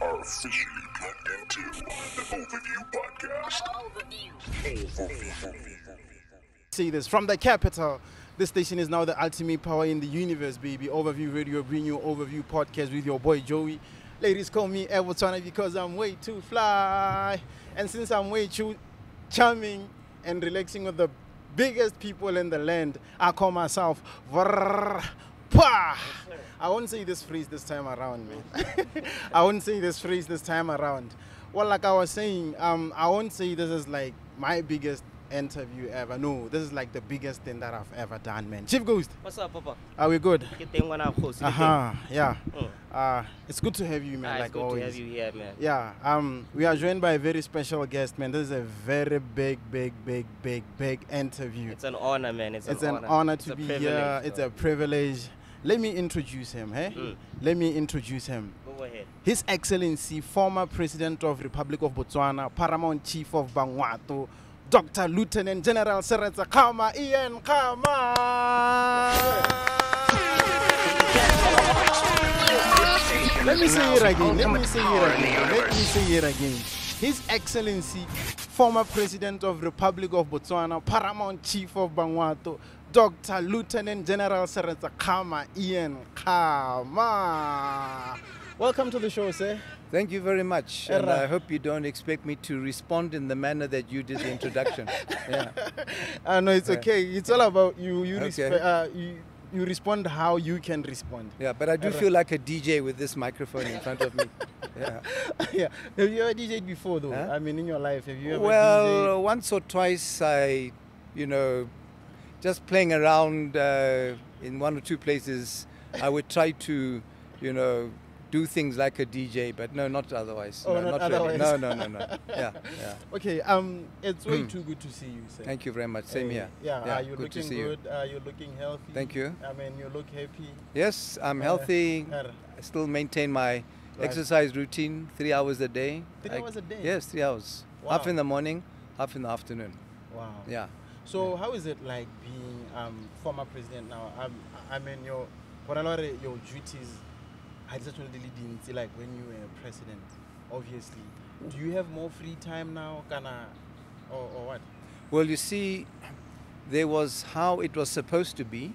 Officially plugged into the Overview Podcast. Overview. See this from the capital. This station is now the ultimate power in the universe, baby. Overview Radio, bring you Overview Podcast with your boy Joey. Ladies call me Botswana because I'm way too fly. And since I'm way too charming and relaxing with the biggest people in the land, I call myself I won't say this phrase this time around, man. I won't say this phrase this time around. Well, like I was saying, I won't say this is like my biggest interview ever. No, this is like the biggest thing that I've ever done, man. Chief Ghost. What's up, Papa? Are we good? Yeah. It's good to have you, man. It's good always. to have you here, man. Yeah. We are joined by a very special guest, man. This is a very big interview. It's an honor, man. It's an honor to be here. It's a privilege. Let me introduce him, Let me introduce him. Go ahead. His Excellency, former President of Republic of Botswana, Paramount Chief of Vanuatu, Dr. Lieutenant General Seretse Khama Ian Khama. Let me say it again. His Excellency, former President of Republic of Botswana, Paramount Chief of Vanuatu, Dr. Lieutenant General Seretse Khama Ian Khama. Welcome to the show, sir. Thank you very much. And I hope you don't expect me to respond in the manner that you did the introduction. Yeah. No, it's okay. It's all about you. Okay. You respond how you can respond. Yeah, but I do feel like a DJ with this microphone in front of me. Yeah. Yeah. Have you ever DJed before, though? Huh? I mean, in your life, have you ever DJed? Once or twice I, just playing around in one or two places, I would try to, do things like a DJ, but no, not otherwise. Oh, no, not otherwise. Really. No. Yeah. Okay, it's way too good to see you, sir. Thank you very much. Same here. Yeah, you're good looking to see good. You're looking healthy. Thank you. I mean, you look happy. Yes, I'm healthy. I still maintain my exercise routine, 3 hours a day. 3 hours a day? Yes, 3 hours. Wow. Half in the morning, half in the afternoon. Wow. Yeah. So how is it like being former president now? I mean, your duties, I just really didn't see like when you were president, obviously. Do you have more free time now, or what? Well, you see, there was how it was supposed to be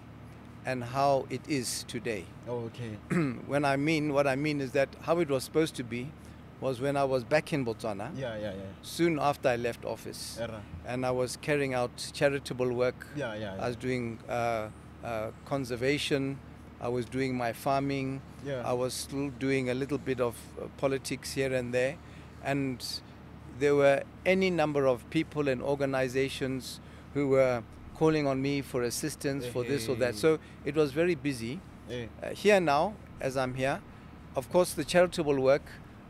and how it is today. Oh, okay. What I mean is that how it was supposed to be was when I was back in Botswana. Yeah. Soon after I left office. And I was carrying out charitable work. Yeah. I was doing conservation. I was doing my farming. Yeah. I was still doing a little bit of politics here and there. And there were any number of people and organizations who were calling on me for assistance for this or that. So it was very busy. Here now, as I'm here, of course the charitable work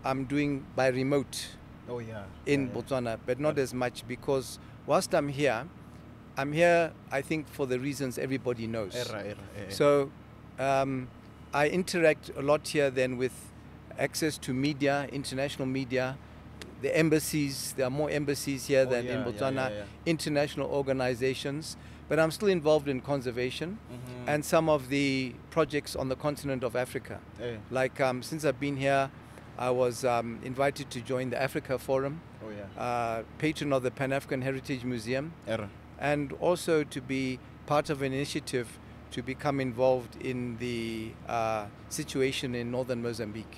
I'm doing by remote in Botswana, but not as much because whilst I'm here, I think for the reasons everybody knows. So I interact a lot here then with access to media, international media, the embassies. There are more embassies here than in Botswana, international organizations. But I'm still involved in conservation and some of the projects on the continent of Africa. Like since I've been here, I was invited to join the Africa Forum, patron of the Pan-African Heritage Museum, and also to be part of an initiative to become involved in the situation in northern Mozambique.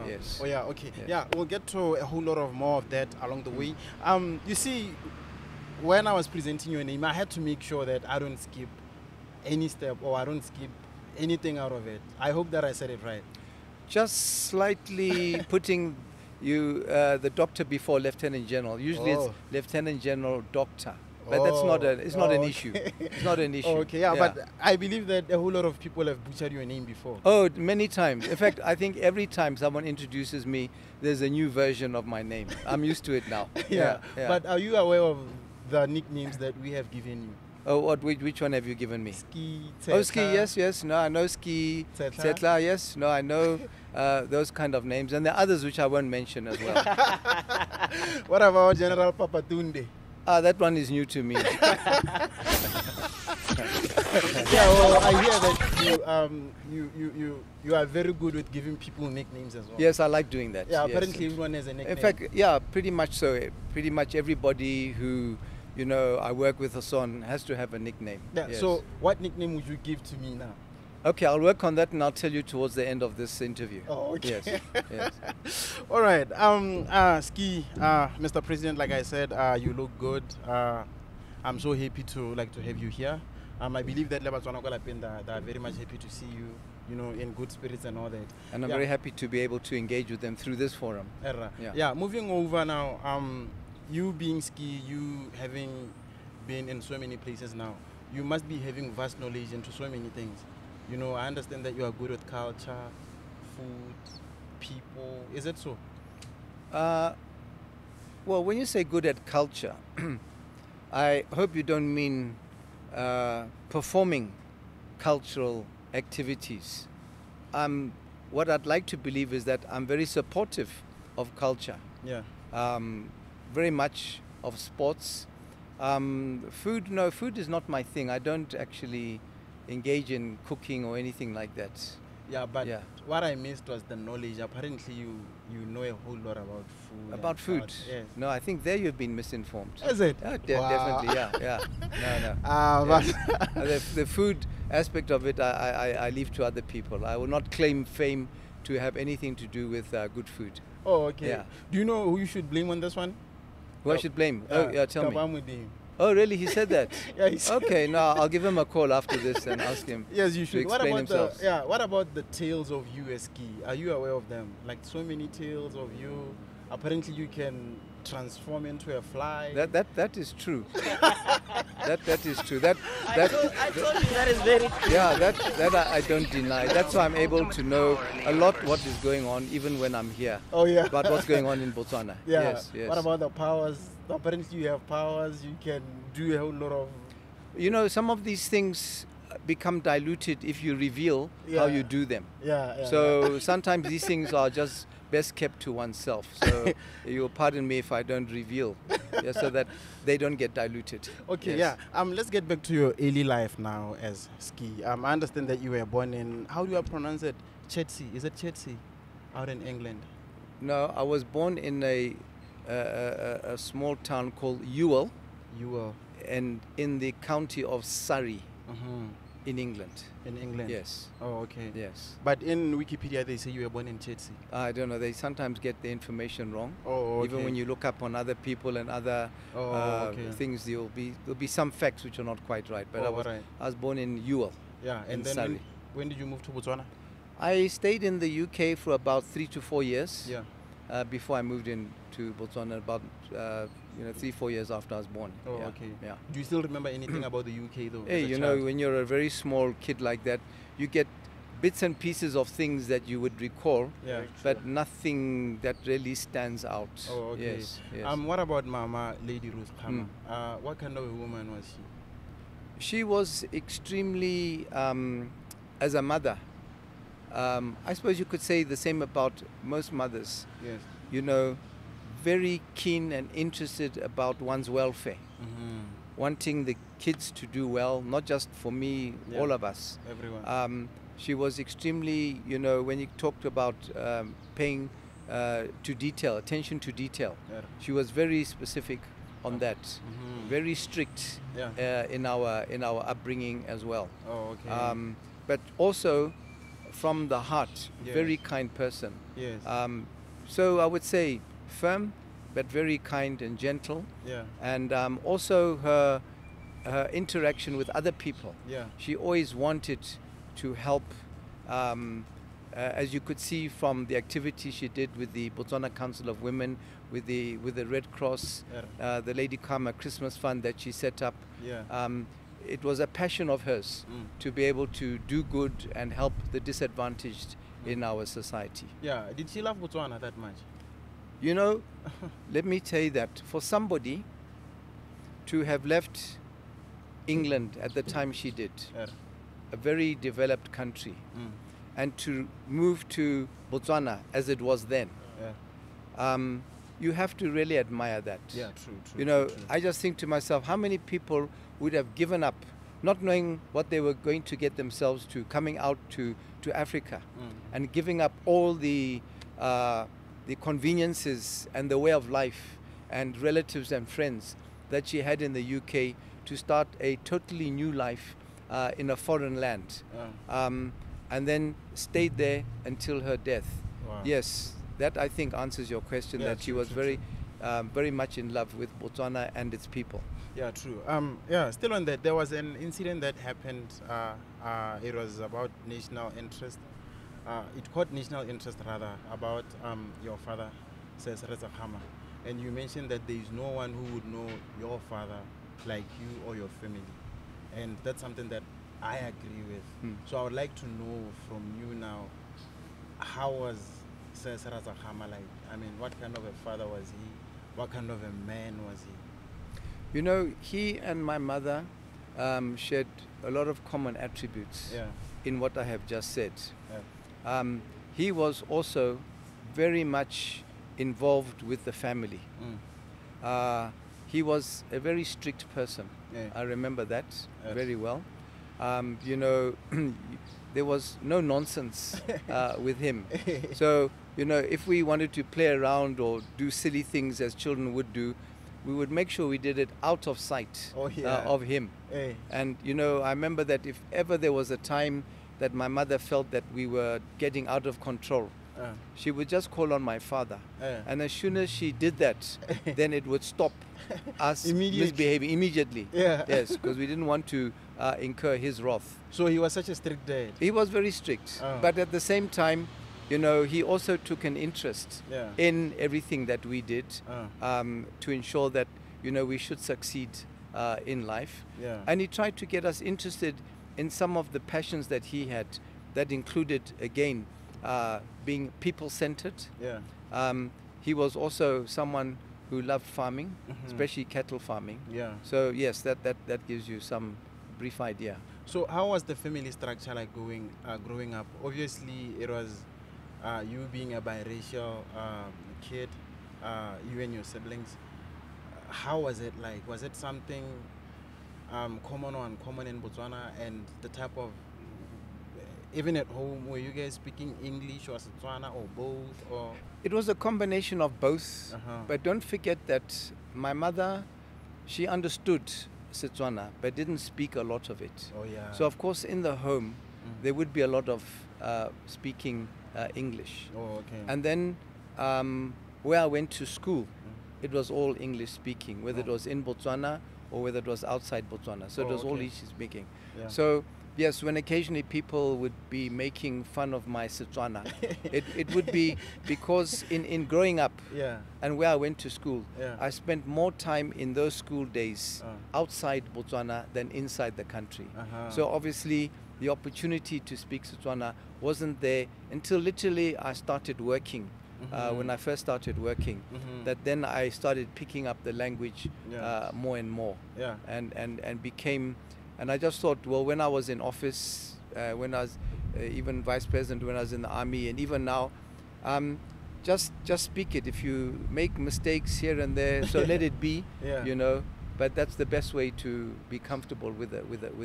Yes. Oh yeah, okay. Yeah, we'll get to a whole lot of more of that along the way. You see, when I was presenting your name, I had to make sure that I don't skip any step or I don't skip anything out of it. I hope that I said it right. Just slightly putting you the doctor before Lieutenant General. Usually it's Lieutenant General Doctor. But that's not an issue. It's not an issue. Okay, but I believe that a whole lot of people have butchered your name before. Oh, many times. In fact, I think every time someone introduces me, there's a new version of my name. I'm used to it now. Yeah. But are you aware of the nicknames that we have given you? Oh, which one have you given me? Ski, Oh, Ski, yes. No, I know Ski. Tsetla. Tsetla, yes. No, I know those kind of names. And there are others which I won't mention as well. What about General Papatunde? That one is new to me. Yeah, well, I hear that you are very good with giving people nicknames as well. Yes, I like doing that. Yeah, yes. apparently everyone has a nickname. In fact, yeah, pretty much so. Pretty much everybody who, you know, I work with or so on has to have a nickname. Yeah, yes. so what nickname would you give to me now? Okay, I'll work on that and I'll tell you towards the end of this interview. Oh, okay. Yes, yes. All right. Ski, Mr. President, like I said, you look good. I'm so happy to have you here. I believe that Botswana they are very much happy to see you, you know, in good spirits and all that. And I'm very happy to be able to engage with them through this forum. Yeah, moving over now, you being Ski, you having been in so many places now, you must be having vast knowledge into so many things. You know, I understand that you are good with culture, food, people. Is it so? Well, when you say good at culture, I hope you don't mean performing cultural activities. What I'd like to believe is that I'm very supportive of culture. Yeah. Very much of sports. Food, no, food is not my thing. I don't actually engage in cooking or anything like that. Yeah, but what I missed was the knowledge. Apparently you know a whole lot about food. About food? Yes. No, I think there you've been misinformed. Is it? Wow. Definitely, yeah. No. The food aspect of it, I leave to other people. I will not claim fame to have anything to do with good food. Oh, okay. Yeah. Do you know who you should blame on this one? Who I should blame? Tell me. Oh, really? He said that? Yeah, he said okay, no, I'll give him a call after this and ask him. Yes, you should. To explain himself. What about the tales of you as Ski? Are you aware of them? Like so many tales of you. Apparently, you can transform into a fly. That is true. that is true. I told you that is very true. Yeah, that I don't deny. That's why I'm able to know a lot what is going on even when I'm here. Oh yeah. About what's going on in Botswana. Yeah. Yes. What about the powers? Apparently you have powers. You can do a whole lot of. You know, some of these things become diluted if you reveal how you do them. Yeah. So sometimes these things are just best kept to oneself. So you'll pardon me if I don't reveal, so that they don't get diluted. Okay, yes. Let's get back to your early life now as Ski. I understand that you were born in, how do you pronounce it? Chetsey. Is it Chetsey? Out in England? No, I was born in a small town called Ewell. Ewell. And in the county of Surrey. In England. In England? Yes. Oh, okay. Yes. But in Wikipedia, they say you were born in Chetsey. I don't know. They sometimes get the information wrong. Oh, okay. Even when you look up on other people and other things, there'll be some facts which are not quite right. But I was born in Ewell. Yeah. And then Surrey. when did you move to Botswana? I stayed in the UK for about 3 to 4 years. Yeah. Before I moved into Botswana, about 3-4 years after I was born. Oh, yeah. okay. Yeah. Do you still remember anything about the UK though? Hey, you know, when you're a very small kid like that, you get bits and pieces of things that you would recall, but nothing that really stands out. Oh, okay. Yes. What about Mama Lady Ruth Khama? What kind of a woman was she? She was extremely, as a mother, I suppose you could say the same about most mothers. Yes. You know, very keen and interested about one's welfare. Wanting the kids to do well, not just for me, all of us. Everyone. She was extremely, you know, when you talked about paying to detail, attention to detail, she was very specific on that. Very strict in our upbringing as well. Oh, okay. But also from the heart, very kind person. Yes. So I would say firm, but very kind and gentle. Yeah. And also her interaction with other people. Yeah. She always wanted to help, as you could see from the activity she did with the Botswana Council of Women, with the Red Cross, the Lady Khama Christmas Fund that she set up. Yeah. It was a passion of hers to be able to do good and help the disadvantaged in our society. Yeah. Did she love Botswana that much? You know, let me tell you that for somebody to have left England at the time she did, Yeah. a very developed country, Mm. and to move to Botswana as it was then, Yeah. you have to really admire that. Yeah, true, true. You know, true, true. I just think to myself, how many people would have given up, not knowing what they were going to get themselves to, coming out to Africa, and giving up all the conveniences and the way of life and relatives and friends that she had in the UK to start a totally new life in a foreign land, and then stayed there until her death. Wow. Yes, that I think answers your question, Yeah, that she true, was true, very much in love with Botswana and its people. Yeah, true. Yeah, still on that, there was an incident that happened. It was about national interest. It caught national interest rather about your father, Seretse Khama, and you mentioned that there is no one who would know your father like you or your family, and that's something that I agree with. So I would like to know from you now, how was Seretse Khama like? I mean, what kind of a father was he? What kind of a man was he? You know, he and my mother shared a lot of common attributes Yeah. in what I have just said. Yeah. He was also very much involved with the family. He was a very strict person. Yeah. I remember that Yes. very well. You know, there was no nonsense with him. So, you know, if we wanted to play around or do silly things as children would do, we would make sure we did it out of sight of him. Hey. And, you know, I remember that if ever there was a time that my mother felt that we were getting out of control, she would just call on my father. And as soon as she did that, then it would stop us misbehaving immediately. Yeah. Yes, because we didn't want to incur his wrath. So he was such a strict dad. He was very strict. But at the same time, you know, he also took an interest in everything that we did to ensure that, you know, we should succeed in life. Yeah. And he tried to get us interested in some of the passions that he had, that included, again, being people-centered. Yeah. He was also someone who loved farming, especially cattle farming. Yeah. So yes, that gives you some brief idea. So how was the family structure like growing up? Obviously, it was you being a biracial kid, you and your siblings. How was it like? Was it something common or uncommon in Botswana? And the type of, even at home, were you guys speaking English or Setswana or both? Or it was a combination of both. But don't forget that my mother, she understood Setswana but didn't speak a lot of it. Oh yeah. So of course in the home there would be a lot of speaking English. Oh okay. And then where I went to school, it was all English speaking, whether it was in Botswana or whether it was outside Botswana. So it was all English speaking. Yeah. So yes, when occasionally people would be making fun of my Setswana, it would be because in growing up and where I went to school, I spent more time in those school days outside Botswana than inside the country. So obviously the opportunity to speak Setswana wasn't there until literally I started working. When I first started working, that then I started picking up the language more and more, and became. And I just thought, well, when I was in office, when I was even vice president, when I was in the army, and even now, just speak it. If you make mistakes here and there, so let it be, you know. But that's the best way to be comfortable with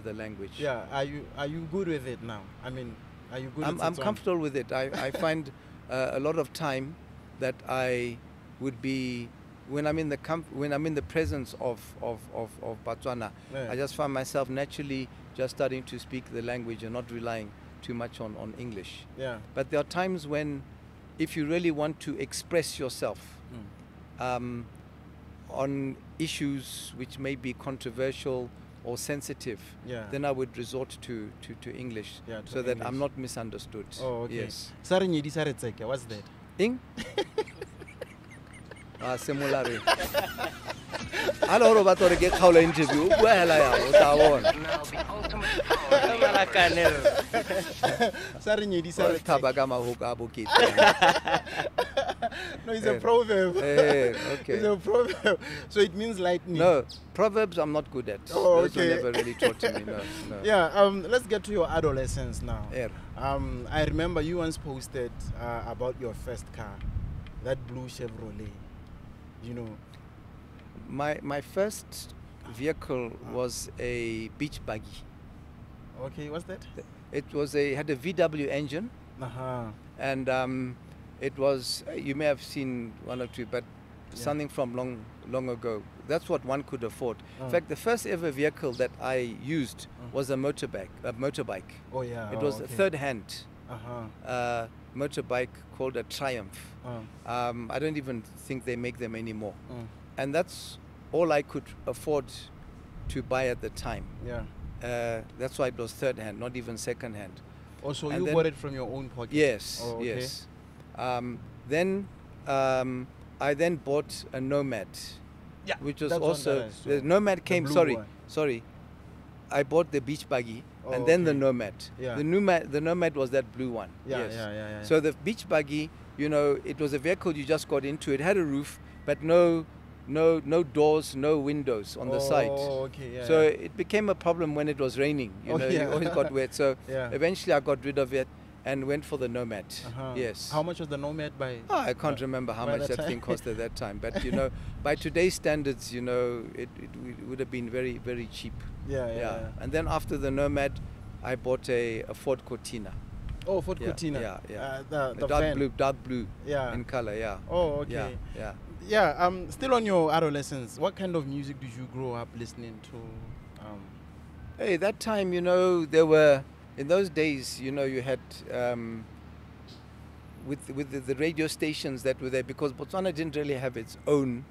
the language. Yeah. Are you good with it now? I mean, are you good? I'm comfortable with it. I find a lot of time that I would be. When I'm in the presence of Botswana, I just find myself naturally just starting to speak the language and not relying too much on English. Yeah. But there are times when, if you really want to express yourself on issues which may be controversial or sensitive, then I would resort to English, so that I'm not misunderstood. Oh, okay. Yes. What's that? Ing? Similar. Hello, Roberto. Get how interview. Well, I am. No, it's a proverb. Okay. It's a proverb. So it means lightning. No, proverbs I'm not good at. Oh, Those were okay. never really taught to me. No. Yeah. Let's get to your adolescence now. Yeah. I remember you once posted about your first car, that blue Chevrolet. You know. My first vehicle was a beach buggy. Okay. What's that? It had a VW engine, and it was, you may have seen one or two, but something from long ago. That's what one could afford. In fact, the first ever vehicle that I used was a motorbike. Oh yeah. It was a third-hand Uh-huh. motorbike called a Triumph. I don't even think they make them anymore. And that's all I could afford to buy at the time. Yeah. That's why it was third-hand, not even second-hand. Also, And you then- bought it from your own pocket? Yes, Oh, okay. yes. Then I then bought a Nomad. Yeah, Which was that's one also that I saw. the Nomad came. blue Sorry. I bought the beach buggy Oh, and then the okay. Nomad. Yeah. The Nomad was that blue one. Yeah, yes. yeah. So the beach buggy, you know, it was a vehicle you just got into. It had a roof, but no doors, no windows on the side. Oh, okay. Yeah. So it became a problem when it was raining. You know, yeah. you always got wet. So Yeah. eventually I got rid of it and went for the Nomad. Yes. How much was the Nomad by? I can't remember how by much that that thing time? cost at that time, but you know, by today's standards, you know, it would have been very, very cheap. Yeah. And then after the Nomad, I bought a Ford Cortina. Oh, Ford Yeah, Cortina. yeah. The dark blue Yeah. in color. Yeah. Oh, okay. Yeah. Yeah. Still on your adolescence, what kind of music did you grow up listening to? Hey, that time, you know, there were, in those days, you know, you had with the radio stations that were there, because Botswana didn't really have its own,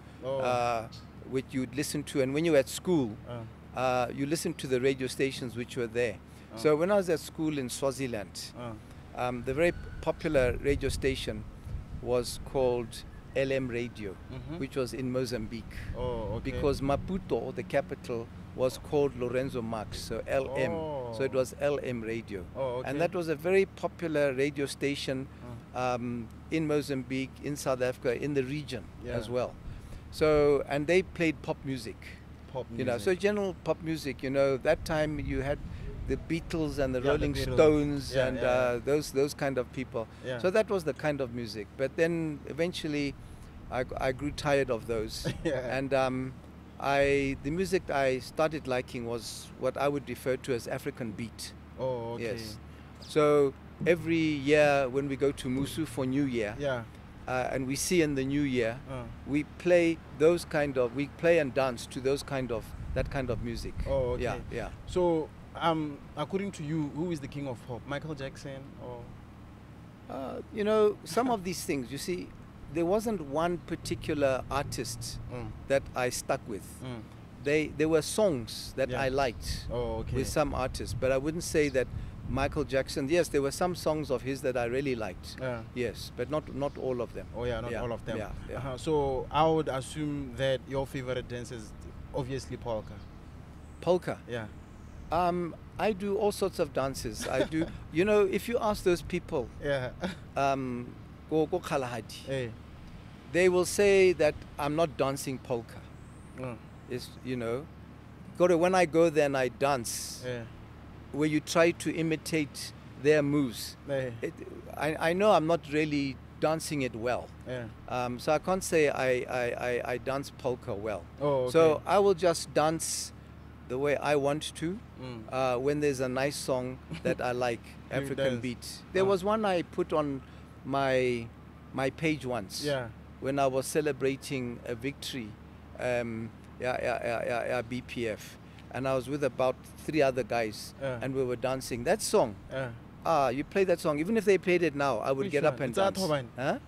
which you'd listen to, and when you were at school, you listened to the radio stations which were there. So when I was at school in Swaziland, the very popular radio station was called LM Radio, which was in Mozambique. Oh, okay. Because Maputo, the capital, was called Lorenzo Marx, so LM. So it was LM Radio. Oh, okay. And that was a very popular radio station in Mozambique, in South Africa, in the region as well. So, and they played pop music. You know, so general pop music, you know, that time you had the Beatles and the Rolling Stones and those kind of people. So that was the kind of music. But then eventually I grew tired of those. And the music I started liking was what I would refer to as African beat. Oh, okay. Yes. So every year when we go to Musu for New Year, and we see in the New Year, we play and dance to that kind of music. Oh, okay. Yeah. So, according to you, who is the king of pop? Michael Jackson or? You know, some of these things, you see, there wasn't one particular artist that I stuck with. There were songs that I liked with some artists, but I wouldn't say that Michael Jackson. Yes, there were some songs of his that I really liked. Yes, but not all of them. Oh yeah, not all of them. Yeah. So I would assume that your favorite dance is obviously polka. Polka. Yeah. I do all sorts of dances. I do. You know, if you ask those people, go Kalahadi, they will say that I'm not dancing polka. It's, you know, when I go there and I dance, where you try to imitate their moves, I know I'm not really dancing it well. So I can't say I dance polka well. So I will just dance the way I want to when there's a nice song that I like, African beat. There was one I put on my page once when I was celebrating a victory, BPF, and I was with about 3 other guys and we were dancing that song. You play that song, even if they played it now, I would get up and dance. Huh?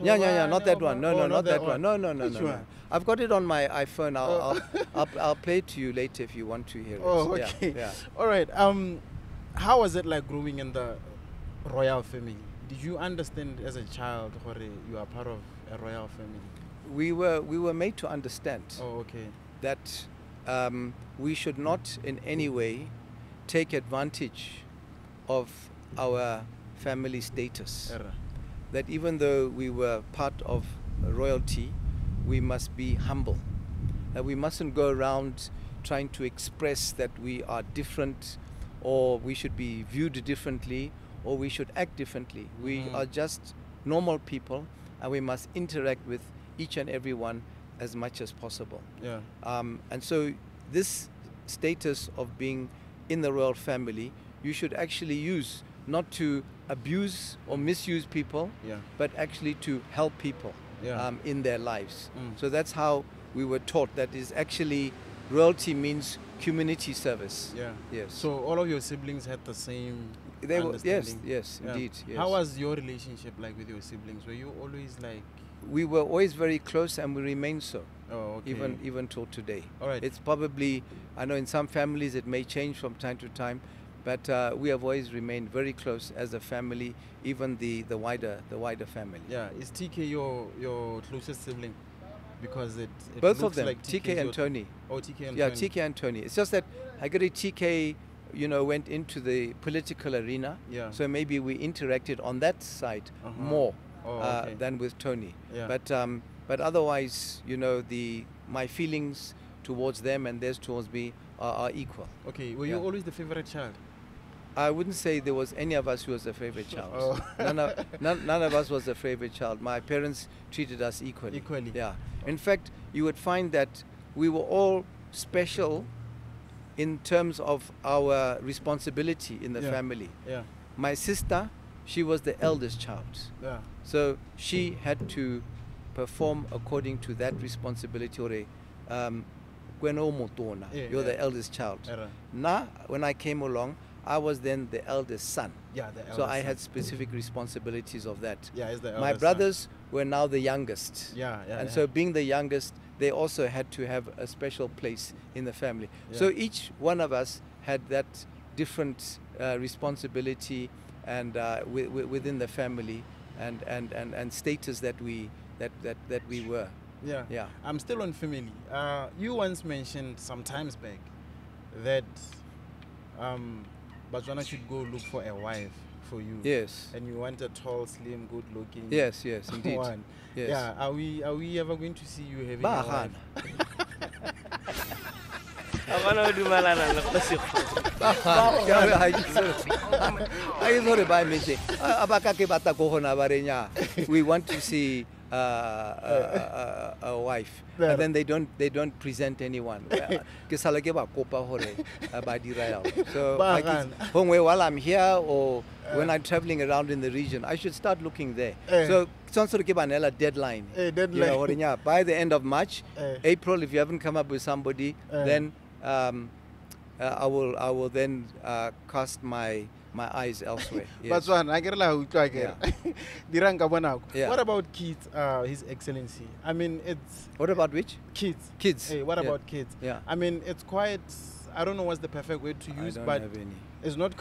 Yeah, not that one. No, not that one. No. I've got it on my iPhone. I'll play it to you later if you want to hear it. Oh, okay. Yeah. All right. How was it like growing in the royal family? Did you understand as a child, Hore, you are part of a royal family? We were made to understand. Oh, okay. That we should not in any way take advantage of our family status. that even though we were part of royalty, we must be humble. That we mustn't go around trying to express that we are different, or we should be viewed differently, or we should act differently. We are just normal people, and we must interact with each and every one as much as possible. Yeah. And so this status of being in the royal family, you should actually use not to abuse or misuse people, Yeah. but actually to help people Yeah. in their lives. So that's how we were taught. That is actually, royalty means community service. Yeah. Yes. So all of your siblings had the same They were, yes, understanding? yes, Yeah. indeed. Yes. How was your relationship like with your siblings? Were you always like, We were always very close, and we remain so, oh, okay. even till today. All right. It's probably, I know in some families it may change from time to time, but we have always remained very close as a family, even the wider family. Yeah. Is TK your closest sibling? Because it Both of looks them, like TK and Tony. Oh, TK and Yeah, Tony. TK and Tony. It's just that Hagari TK, went into the political arena, Yeah. so maybe we interacted on that side Uh-huh. more Oh, okay. than with Tony. Yeah. But otherwise, my feelings towards them and theirs towards me are equal. Okay. Were you Yeah. always the favorite child? I wouldn't say there was any of us who was a favorite child. Oh. None of us was a favorite child. My parents treated us equally. Equally. Yeah. In fact, you would find that we were all special in terms of our responsibility in the Yeah. family. Yeah. My sister, she was the eldest child. Yeah. So she had to perform according to that responsibility. Yeah, You're the yeah. eldest child. Era. Now, when I came along, I was then the eldest son. Yeah. The So eldest I son. had specific responsibilities of that. Yeah. Is the My eldest brothers were now the youngest. Son. Yeah. Yeah. And yeah. so being the youngest, they also had to have a special place in the family. Yeah. So each one of us had that different responsibility and within the family and status that we were. Yeah. Yeah. I'm still on family. You once mentioned some times back that Botswana should go look for a wife for you. Yes. And you want a tall, slim, good-looking. Yes, indeed. One. Yes. Yeah. Are we ever going to see you having a Bahana. wife? Abana dumalana le go se we want to see a wife, Yeah. and then they don't present anyone. So while I'm here or when I'm traveling around in the region, I should start looking there. So deadline. Deadline. By the end of March, April, if you haven't come up with somebody, then I will then cast my eyes elsewhere. Yes. Botswana, I get la utlwa ke. Diranga bonako. Yeah. What about kids, His Excellency? I mean, it's What about which? kids. Kids. Hey, what Yeah. about kids? Yeah. I mean, it's quite. I don't know what's the perfect word to I use, don't but have any. it's not.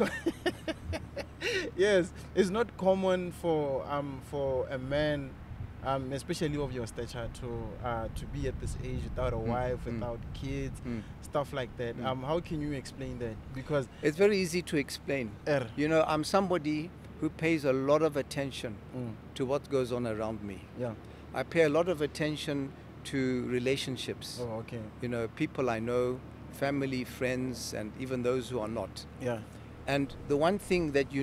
Yes, it's not common for a man, especially of your stature, to be at this age without a wife, without kids, stuff like that. How can you explain that? Because It's very easy to explain. I'm somebody who pays a lot of attention to what goes on around me. yeah. I pay a lot of attention to relationships. Oh, okay. People I know, family, friends, and even those who are not. Yeah. And the one thing that you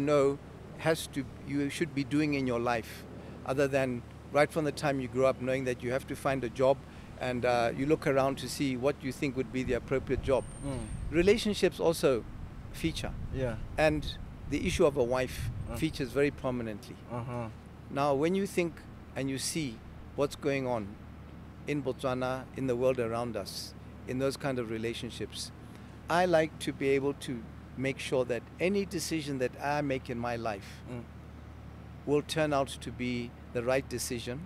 should be doing in your life, other than right from the time you grow up, knowing that you have to find a job and you look around to see what you think would be the appropriate job. Relationships also feature. Yeah. And the issue of a wife features very prominently. Now, when you think and you see what's going on in Botswana, in the world around us, in those kind of relationships, I like to be able to make sure that any decision that I make in my life will turn out to be the right decision,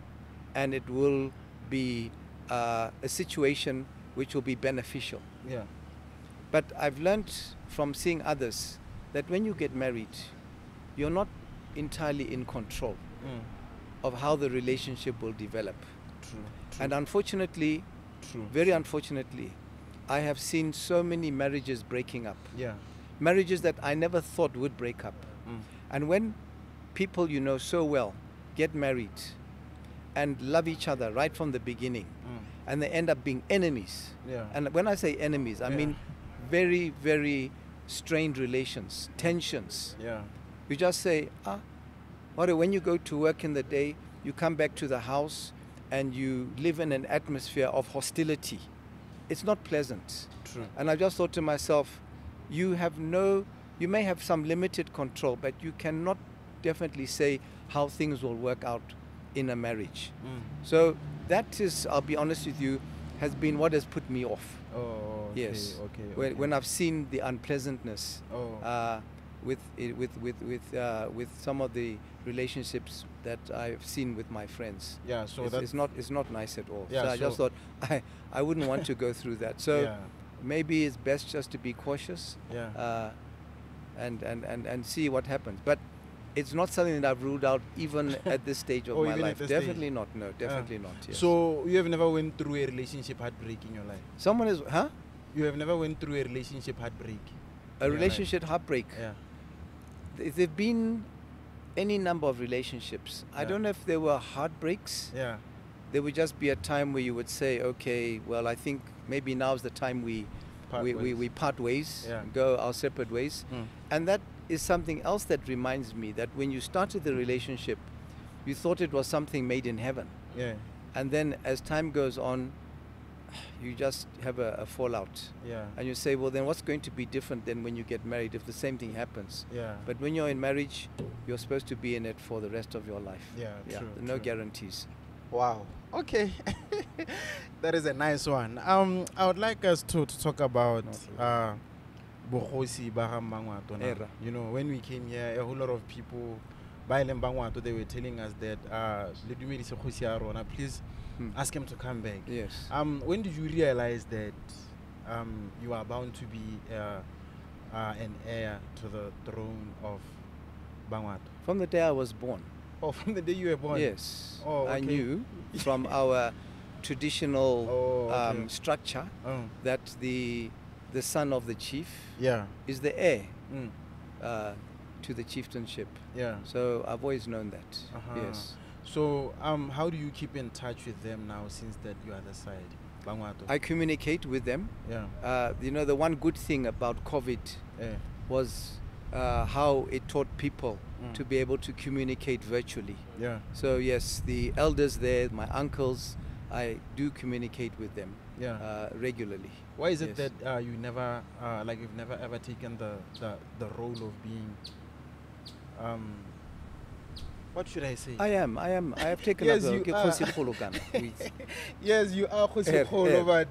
and it will be a situation which will be beneficial. Yeah. But I've learned from seeing others that when you get married, you're not entirely in control of how the relationship will develop. True. And unfortunately, True. very unfortunately, I have seen so many marriages breaking up. Yeah. Marriages that I never thought would break up. And when people you know so well get married and love each other right from the beginning, and they end up being enemies. Yeah. And when I say enemies, I mean very, very strained relations, tensions. Yeah. You just say, when you go to work in the day, you come back to the house and you live in an atmosphere of hostility. It's not pleasant. True. And I just thought to myself, you may have some limited control, but you cannot definitely say how things will work out in a marriage. So that is, I'll be honest with you, has been what has put me off. Oh, okay, Yes. okay. When I've seen the unpleasantness with some of the relationships that I've seen with my friends. Yeah, so it's not nice at all. Yeah, so I just thought I wouldn't want to go through that. So maybe it's best just to be cautious. Yeah. And see what happens. But it's not something that I've ruled out even at this stage of my life. Definitely not. No, definitely not. Yes. So you have never went through a relationship heartbreak in your life? Someone is, You have never went through a relationship heartbreak? A relationship heartbreak. Yeah. There've been any number of relationships. I don't know if there were heartbreaks. Yeah. There would just be a time where you would say, okay, well, I think maybe now's the time we part ways, go our separate ways. And that is something else that reminds me that when you started the relationship, you thought it was something made in heaven. Yeah. And then as time goes on, you just have a fallout. Yeah. And you say, well, then what's going to be different than when you get married if the same thing happens? Yeah. But when you're in marriage, you're supposed to be in it for the rest of your life. Yeah, true. No guarantees. Wow. Okay. That is a nice one. I would like us to talk about Bogosi ba ga Mangwato now. You know, when we came here, a whole lot of people by Mangwato, they were telling us that please ask him to come back. Yes. When did you realize that you are bound to be an heir to the throne of Bangwato? From the day I was born. Oh, from the day you were born? Yes. Oh, okay. I knew from our traditional structure that the son of the chief is the heir to the chieftainship. Yeah. So I've always known that. Yes. So how do you keep in touch with them now since that you are the side, Bangwato? I communicate with them. Yeah. You know, the one good thing about COVID was how it taught people to be able to communicate virtually. Yeah. So yes, the elders there, my uncles, I do communicate with them regularly. Why is it that you never, you've never ever taken the role of being, what should I say? I have taken yes, up you the yes, you are Khosi, but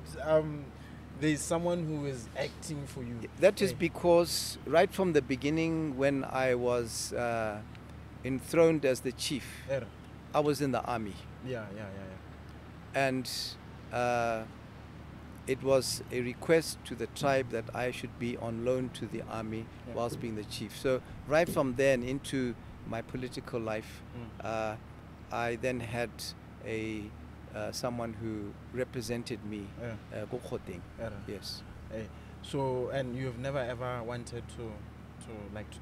there's someone who is acting for you. That is because right from the beginning, when I was enthroned as the chief, I was in the army. Yeah. And it was a request to the tribe that I should be on loan to the army whilst being the chief. So right from then into my political life, I then had someone who represented me, Yes. So, and you've never ever wanted to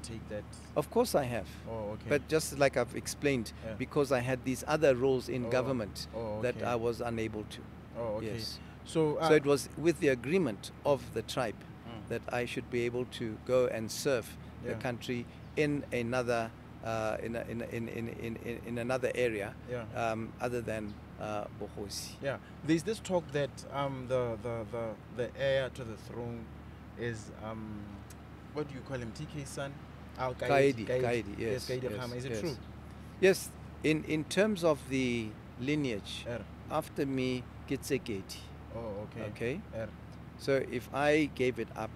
take that? Of course I have. Oh, okay. But just like I've explained, because I had these other roles in government that I was unable to. Oh, okay. Yes. So it was with the agreement of the tribe that I should be able to go and serve the country in another in another area other than Bogosi. Yeah, there's this talk that the heir to the throne is what do you call him? TK's son? H.E yes. H.E Khama. Is it true? Yes. In terms of the lineage, after me, Tsekedi. Oh, okay. Okay. So if I gave it up,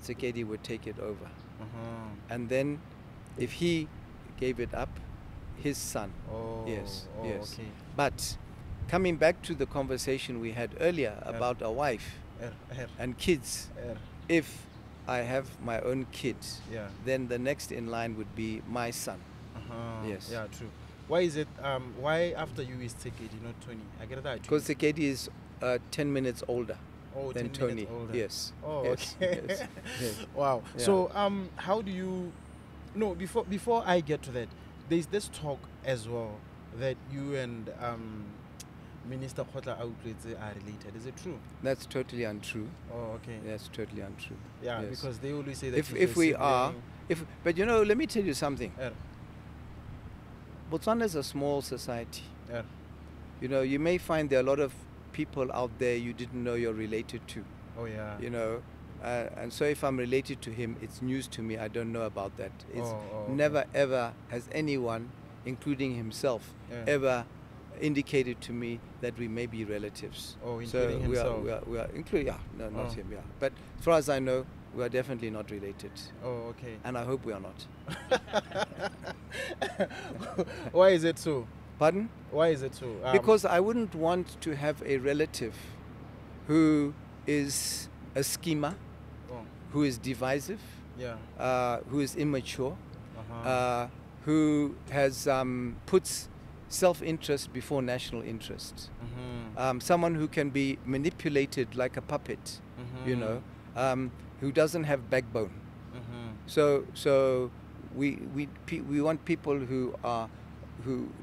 Tsekedi would take it over. And then if he gave it up, his son. Yes. Okay. But coming back to the conversation we had earlier about a wife and kids, if I have my own kids, then the next in line would be my son. Yes. Yeah, true. Why is it? Why after you is Tsekedi, not Tony? I get that. Because Tsekedi is 10 minutes older than 10 Tony. minutes older. Yes. Oh, yes. okay. Yes. Wow. Yeah. So how do you? No, before I get to that, there's this talk as well that you and Minister Khotla Outlets are related. Is it true? That's totally untrue. Oh, okay. That's totally untrue. Yeah, Yes. because they always say that If we are, but you know, let me tell you something. Yeah. Botswana is a small society. Yeah. You know, you may find there are a lot of people out there you didn't know you're related to. Oh, yeah. You know, and so if I'm related to him, it's news to me. I don't know about that. It's okay. never ever has anyone, including himself, Yeah. ever indicated to me that we may be relatives. Oh, So including himself. we are including, yeah, no, not Oh. him, yeah. But as far as I know, we are definitely not related. Oh, okay. And I hope we are not. Why is it so? Pardon? Why is it so? Because I wouldn't want to have a relative who is a schemer, Oh, who is divisive, yeah. who is immature, Uh-huh. who has puts self-interest before national interest. Mhm. Someone who can be manipulated like a puppet, you know, who doesn't have backbone. Mhm. So we want people who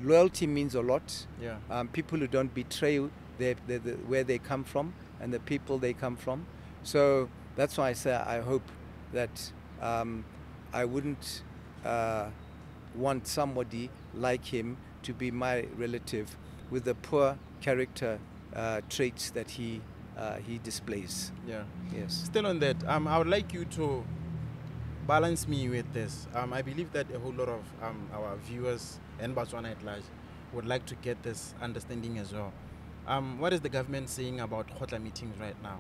loyalty means a lot. Yeah. People who don't betray where they come from and the people they come from. So that's why I say I hope that I wouldn't want somebody like him to be my relative with the poor character traits that he displays. Yeah. Yes. Still on that, I would like you to balance me with this. I believe that a whole lot of our viewers and Botswana at large would like to get this understanding as well. What is the government saying about Khotla meetings right now?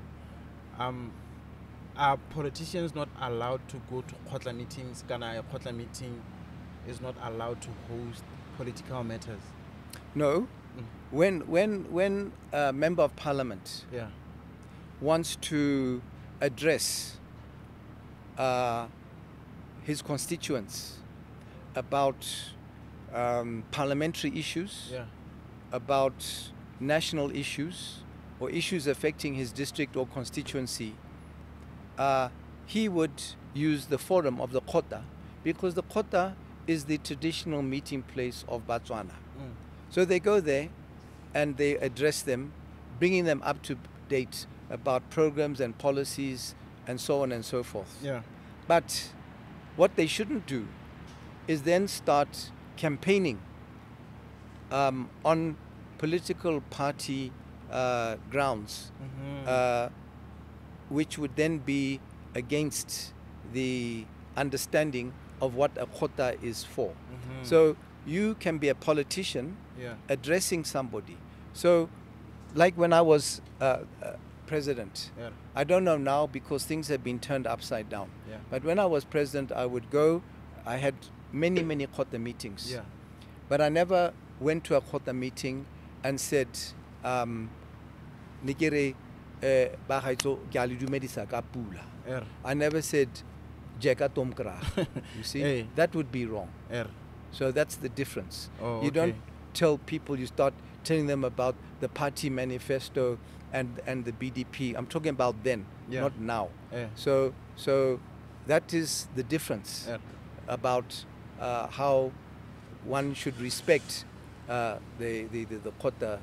Are politicians not allowed to go to Khotla meetings? A Khotla meeting is not allowed to host political matters? No. Mm. When a member of parliament Yeah. wants to address his constituents about parliamentary issues, Yeah. about national issues, or issues affecting his district or constituency, he would use the forum of the Khota, because the Khota is the traditional meeting place of Botswana. Mm. So they go there and they address them, bringing them up to date about programs and policies and so on and so forth. Yeah. But what they shouldn't do is then start campaigning on political party grounds, Mhm. which would then be against the understanding of what a Khota is for. Mhm. So you can be a politician Yeah. addressing somebody. So, like when I was president, Yeah. I don't know now because things have been turned upside down. Yeah. But when I was president, I would go. I had many Khota meetings. Yeah. But I never went to a Khota meeting and said, "Nikere ba gaetso ke a le dumedisa ka pula." Er. I never said, "Jeka tomkra." You see, Hey. that would be wrong. Er. So that's the difference. Oh, You don't okay. tell people, you start telling them about the party manifesto and the BDP. I'm talking about then, Yeah. not now. Eh. So that is the difference Er. about how one should respect the Khota,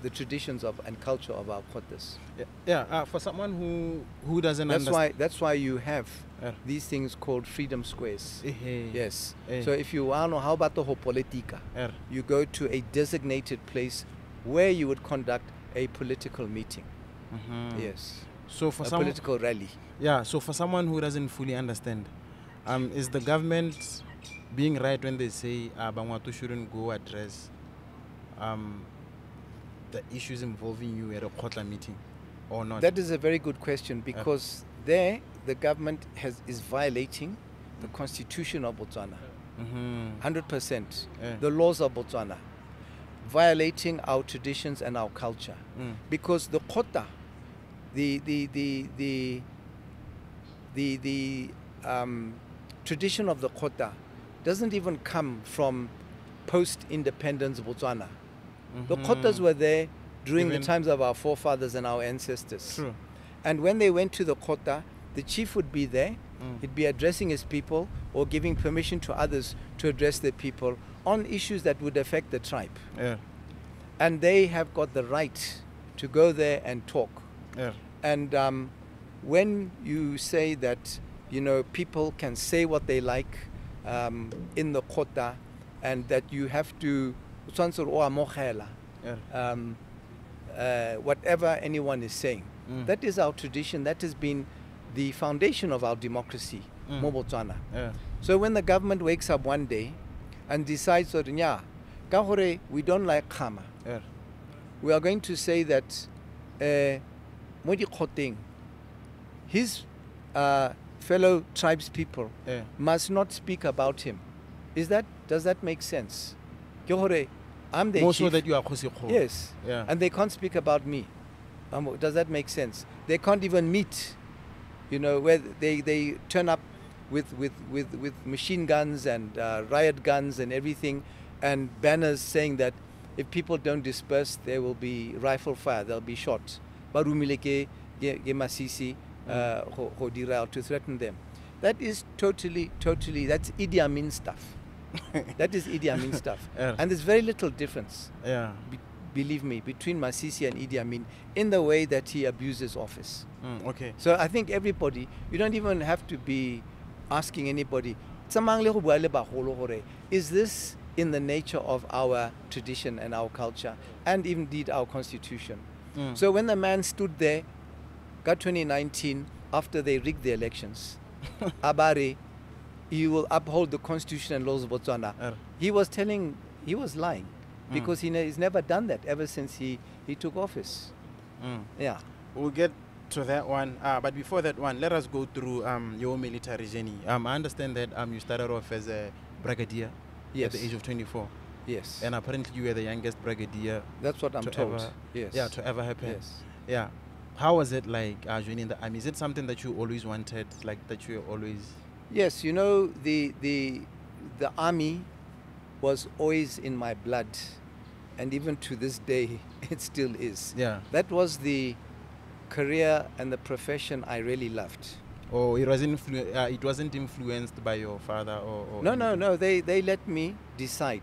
the traditions of and culture of our Khotas. Yeah. For someone who doesn't understand. That's why you have Er. these things called freedom squares. Yes. Eh. So if you want to know how about the whole politica, Er. you go to a designated place where you would conduct a political meeting. Mhm. Yes. So for A some, political rally. yeah. So for someone who doesn't fully understand, is the government being right when they say Bangwatu shouldn't go address the issues involving you at a Khotla meeting, or not? That is a very good question because there the government is violating the constitution of Botswana. Mhm. 100%. Eh. The laws of Botswana. Violating our traditions and our culture. Mm. Because the Khota, the tradition of the Khota doesn't even come from post-independence Botswana. The Mhm. Khotas were there during Even- the times of our forefathers and our ancestors. True. And when they went to the Khota, the chief would be there. He'd be addressing his people or giving permission to others to address their people on issues that would affect the tribe. Yeah. And they have got the right to go there and talk. Yeah. And when you say that, you know, people can say what they like in the kota, and that you have to whatever anyone is saying. That is our tradition. That has been the foundation of our democracy, Botswana. Yeah. So when the government wakes up one day and decides that, yeah, we don't like Khama, Yeah. we are going to say that his fellow tribespeople Yeah. must not speak about him. Does that make sense? I'm the More so chief. that you are Kgosi Kgolo. Yes. Yeah. And they can't speak about me. Does that make sense? They can't even meet, you know, where they turn up with machine guns and riot guns and everything, and banners saying that if people don't disperse, there will be rifle fire, they'll be shot. Barumileke Masisi to threaten them. That is totally, that's Idi Amin stuff. That is Idi Amin stuff. Yeah. And there's very little difference, Yeah. believe me, between Masisi and Idi Amin in the way that he abuses office. Okay. So I think everybody, you don't even have to be asking anybody, is this in the nature of our tradition and our culture and indeed our constitution? So when the man stood there, got 2019, after they rigged the elections, Abare, he will uphold the constitution and laws of Botswana. He was lying, because he's never done that ever since he took office. Yeah. We'll get to that one. But before that one, let us go through your military journey. I understand that you started off as a brigadier Yes. at the age of 24. Yes. And apparently you were the youngest brigadier. That's what I'm told. Ever, Yes. Yeah, to ever happen. Yes. Yeah. How was it like joining the army? Is it something that you always wanted, like that you always... Yes, you know, the army was always in my blood, and even to this day, it still is. Yeah. That was the career and the profession I really loved. Oh, it wasn't influenced by your father or No. They let me decide.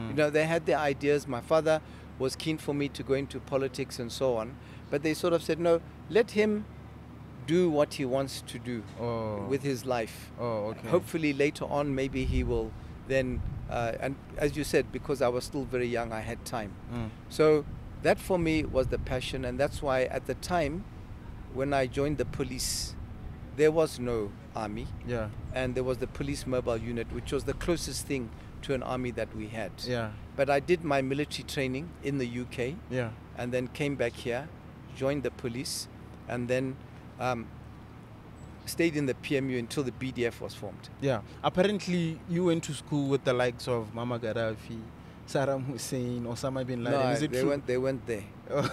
You know, they had their ideas. My father was keen for me to go into politics and so on, but they sort of said, no, let him do what he wants to do with his life. Oh, okay. Hopefully later on, maybe he will then, and as you said, because I was still very young, I had time. So that for me was the passion, and that's why at the time, when I joined the police, there was no army. Yeah. And there was the police mobile unit, which was the closest thing to an army that we had. Yeah. But I did my military training in the UK. Yeah. And then came back here, joined the police, and then stayed in the PMU until the BDF was formed. Yeah. Apparently, you went to school with the likes of Mama Gaddafi, Saddam Hussein, Osama bin Laden. No, Is it true? they went there. Oh.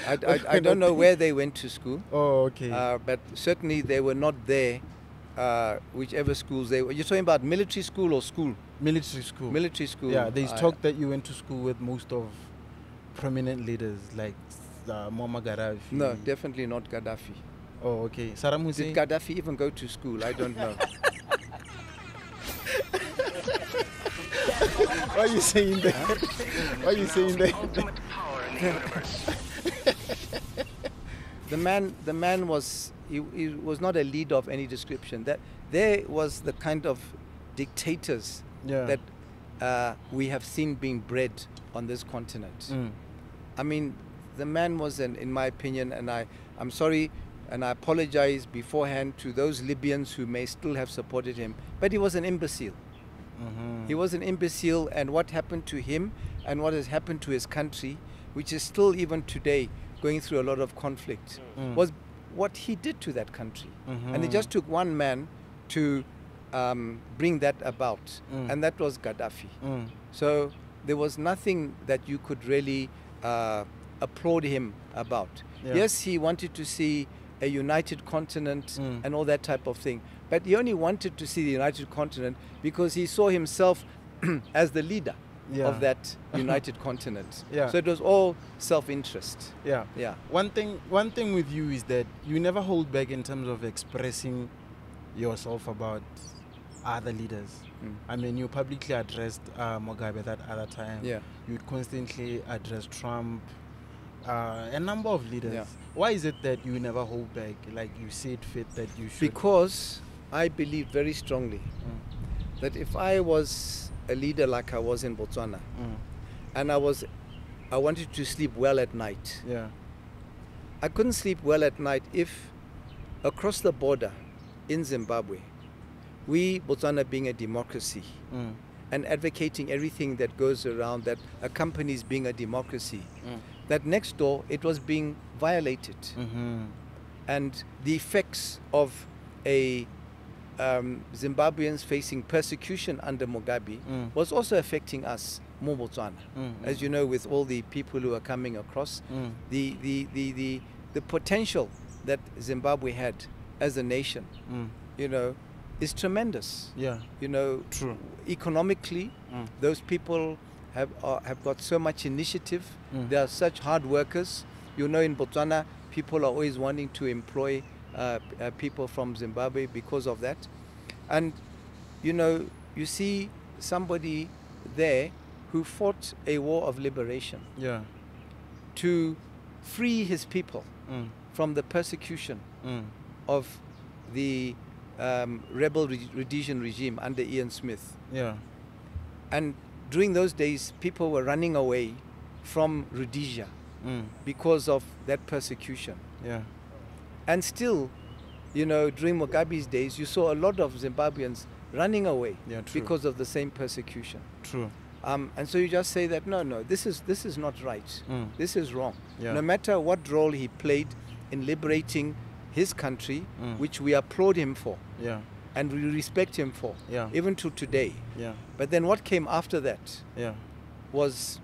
I don't know where they went to school. Oh, okay. But certainly they were not there, whichever schools they were. You're talking about military school or school? Military school. Military school. Yeah, there's talk that you went to school with most of prominent leaders like Muammar Gaddafi. No, definitely not Gaddafi. Oh, okay. Saddam Hussein? Did Gaddafi even go to school? I don't know. What are you saying there? What are you saying there? The man was he was not a leader of any description. That there was the kind of dictators that we have seen being bred on this continent. I mean, the man was in my opinion, and I'm sorry, and I apologize beforehand to those Libyans who may still have supported him, but he was an imbecile. He was an imbecile, and what happened to him and what has happened to his country, which is still even today going through a lot of conflict, was what he did to that country. And it just took one man to bring that about, and that was Gaddafi. So there was nothing that you could really applaud him about. Yes, he wanted to see a united continent and all that type of thing, but he only wanted to see the united continent because he saw himself as the leader. Yeah. of that united continent. Yeah. So it was all self-interest. Yeah. Yeah. One thing with you is that you never hold back in terms of expressing yourself about other leaders. Mm. I mean, you publicly addressed Mugabe that other time. Yeah. You'd constantly address Trump, a number of leaders. Yeah. Why is it that you never hold back? Like you see it fit that you should. Because I believe very strongly that if I was a leader like I was in Botswana, and I wanted to sleep well at night, Yeah. I couldn't sleep well at night if across the border in Zimbabwe, we, Botswana being a democracy, and advocating everything that goes around that accompanies being a democracy, that next door it was being violated. And the effects of a Zimbabweans facing persecution under Mugabe was also affecting us, more Botswana. As you know, with all the people who are coming across, the potential that Zimbabwe had as a nation, you know, is tremendous. Yeah. You know, True. economically, those people have got so much initiative. They are such hard workers. You know, in Botswana, people are always wanting to employ people from Zimbabwe because of that. And, you know, you see somebody there who fought a war of liberation Yeah. to free his people from the persecution of the rebel Rhodesian regime under Ian Smith. Yeah. And during those days, people were running away from Rhodesia because of that persecution. Yeah. And still, you know, during Mugabe's days, you saw a lot of Zimbabweans running away Yeah, true. because of the same persecution. True. And so you just say that, no, this is not right. This is wrong. Yeah. No matter what role he played in liberating his country, which we applaud him for, Yeah. and we respect him for, Yeah. even to today. Yeah. But then what came after that Yeah. was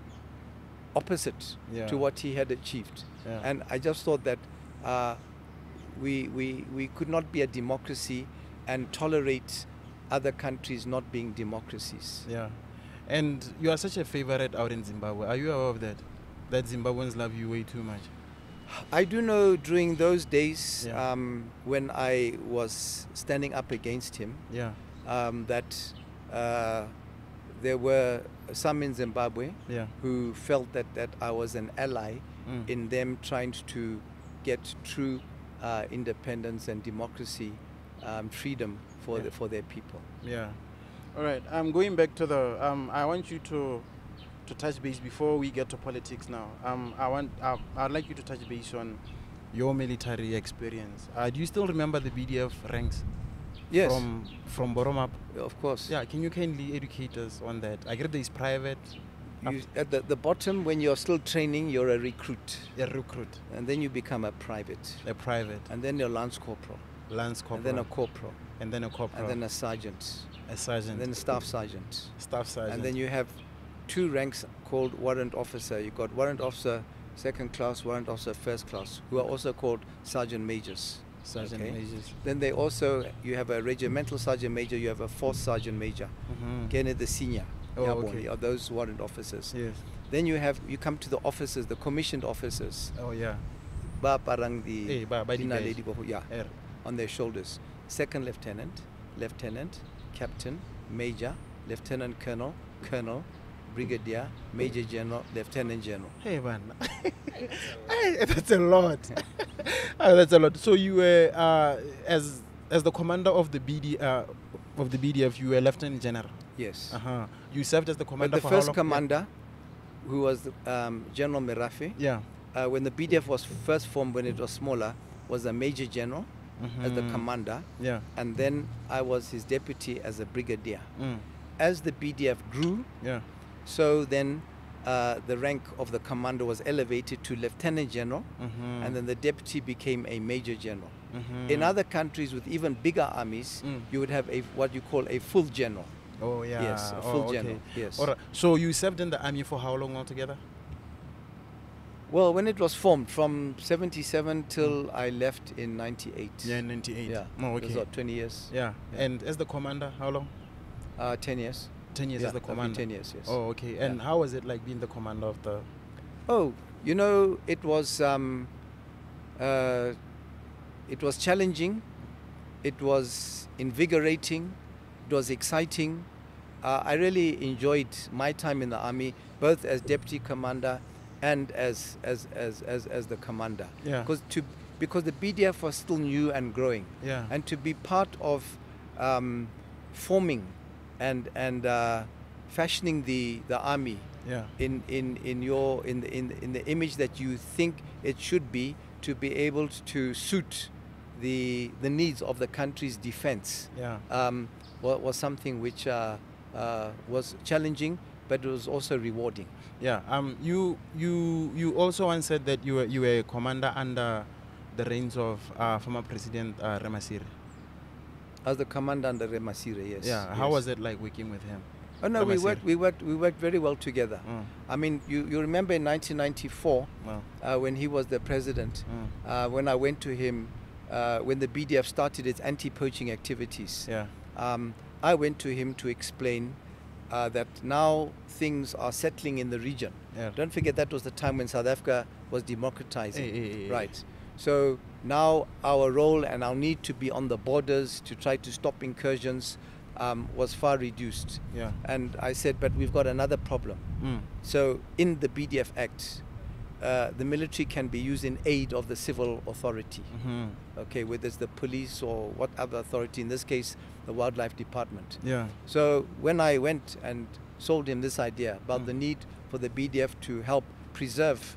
opposite Yeah. to what he had achieved. Yeah. And I just thought that we could not be a democracy and tolerate other countries not being democracies. Yeah. And you are such a favorite out in Zimbabwe. Are you aware of that? That Zimbabweans love you way too much. I do know during those days, Yeah. when I was standing up against him, Yeah. that there were some in Zimbabwe Yeah. who felt that I was an ally in them trying to get true independence and democracy, freedom for Yeah. for their people. Yeah. All right. I'm going back to the. I want you to touch base before we get to politics now. I'd like you to touch base on your military experience. Do you still remember the BDF ranks? Yes, From bottom up. of course. Yeah. Can you kindly educate us on that? I get there is private. At the bottom, when you're still training, you're a recruit, A recruit. and then you become a private, A private. and then you're lance corporal, Lance corporal. and then a corporal, And then a corporal. and then a sergeant, a sergeant. and then a staff sergeant, staff sergeant. and then you have two ranks called warrant officer. You got warrant officer second class, warrant officer first class, who are also called sergeant majors. sergeant okay. majors. Then you have a regimental sergeant major, you have a fourth sergeant major, Kenneth the senior. Oh, Yabongi, okay. are those warrant officers. Yes. Then you come to the officers, the commissioned officers. Oh yeah. Ba parang di Eh, ba di dina guys. lady boho, yeah, Er. on their shoulders. Second lieutenant, captain, major, lieutenant colonel, brigadier, major general, lieutenant general. Hey man. Hey, that's a lot. That's a lot. So you were as the commander of the BDF, you were lieutenant general. Yes. You served as the But commander the for how first long? commander, who was General Merafe, Yeah. when the BDF was first formed, when it was smaller, was a major general as the commander, Yeah. and then I was his deputy as a brigadier. Mm. As the BDF grew, Yeah. so then the rank of the commander was elevated to lieutenant general, and then the deputy became a major general. In other countries with even bigger armies, you would have what you call a full general. Oh yeah. Yes, a full okay. general. Yes. All right. So you served in the army for how long altogether? Well, when it was formed, from 77 till I left in 98. Yeah, in 98. Yeah. Oh, It was okay. about 20 years. Yeah. Yeah. And as the commander, how long? 10 years. 10 years Yeah, as the commander. 10 years, yes. Oh, okay. And Yeah. how was it like being the commander of the? Oh, you know, it was challenging, it was invigorating, it was exciting. I really enjoyed my time in the army, both as deputy commander and as the commander. Yeah. Because the BDF was still new and growing. Yeah. And to be part of forming and fashioning the army Yeah. in the image that you think it should be, to be able to suit the needs of the country's defense, Yeah. was something which was challenging, but it was also rewarding. Yeah. You also once said that you were a commander under the reigns of former President Masisi. As the commander under Masisi, yes. Yeah. How was it like working with him? Oh no, we Masisi? worked very well together. I mean, you remember in 1994 Wow. when he was the president, when I went to him when the BDF started its anti-poaching activities. Yeah. I went to him to explain that now things are settling in the region. Yeah. Don't forget that was the time when South Africa was democratizing. Hey. Right. So now our role and our need to be on the borders to try to stop incursions was far reduced. Yeah. And I said, but we've got another problem. So in the BDF Act, the military can be used in aid of the civil authority. Okay, whether it's the police or what other authority, in this case, the Wildlife Department. Yeah. So when I went and sold him this idea about the need for the BDF to help preserve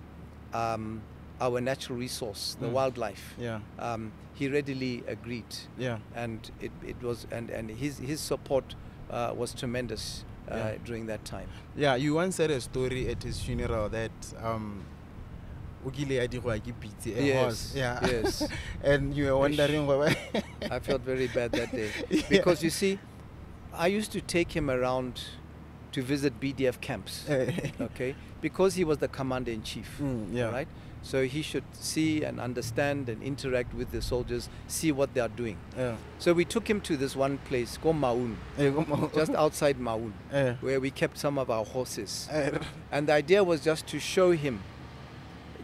our natural resource, the wildlife, Yeah. he readily agreed. Yeah. And it was and his support was tremendous during that time. Yeah, you once said a story at his funeral that Yes, yeah. yes. And you were wondering why. I felt very bad that day because you see, I used to take him around to visit BDF camps, okay, because he was the commander in chief, yeah. right? So he should see and understand and interact with the soldiers, see what they are doing. Yeah. So we took him to this one place called Maun, just outside Maun, where we kept some of our horses. And the idea was just to show him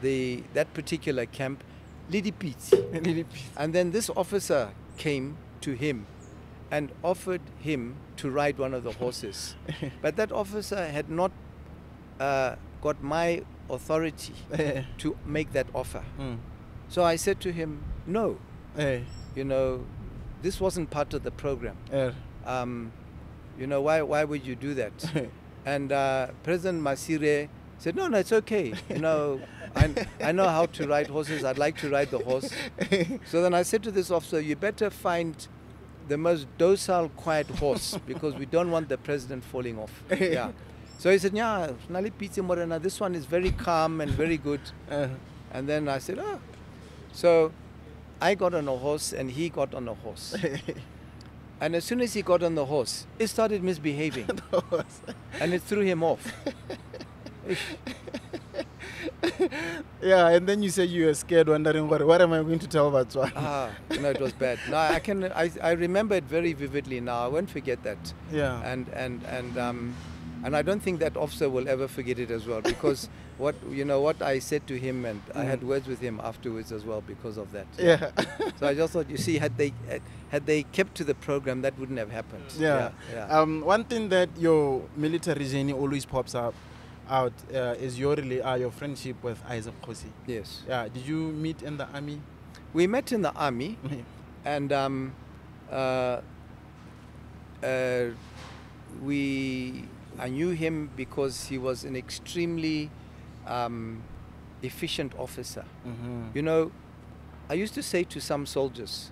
that particular camp, Lidipitsi. And then this officer came to him and offered him to ride one of the horses. But that officer had not got my authority to make that offer. So I said to him, no, you know, this wasn't part of the program. You know, why would you do that? And President Masisi said, no, it's okay. You know, I know how to ride horses. I'd like to ride the horse. So then I said to this officer, you better find the most docile, quiet horse because we don't want the president falling off. Yeah. So he said, yeah, this one is very calm and very good. And then I said, oh. So I got on a horse and he got on a horse. And as soon as he got on the horse, it started misbehaving. And it threw him off. Yeah, and then you said you were scared, wondering what am I going to tell Botswana? No, it was bad. No, I remember it very vividly now. I won't forget that. Yeah. And I don't think that officer will ever forget it as well, because what I said to him, and I had words with him afterwards as well because of that. Yeah. So I just thought, you see, had they kept to the program, that wouldn't have happened. Yeah. One thing that your military journey always pops out is your friendship with Isaac Khosi. Yes. Yeah. Did you meet in the army? We met in the army, and I knew him because he was an extremely efficient officer. You know, I used to say to some soldiers,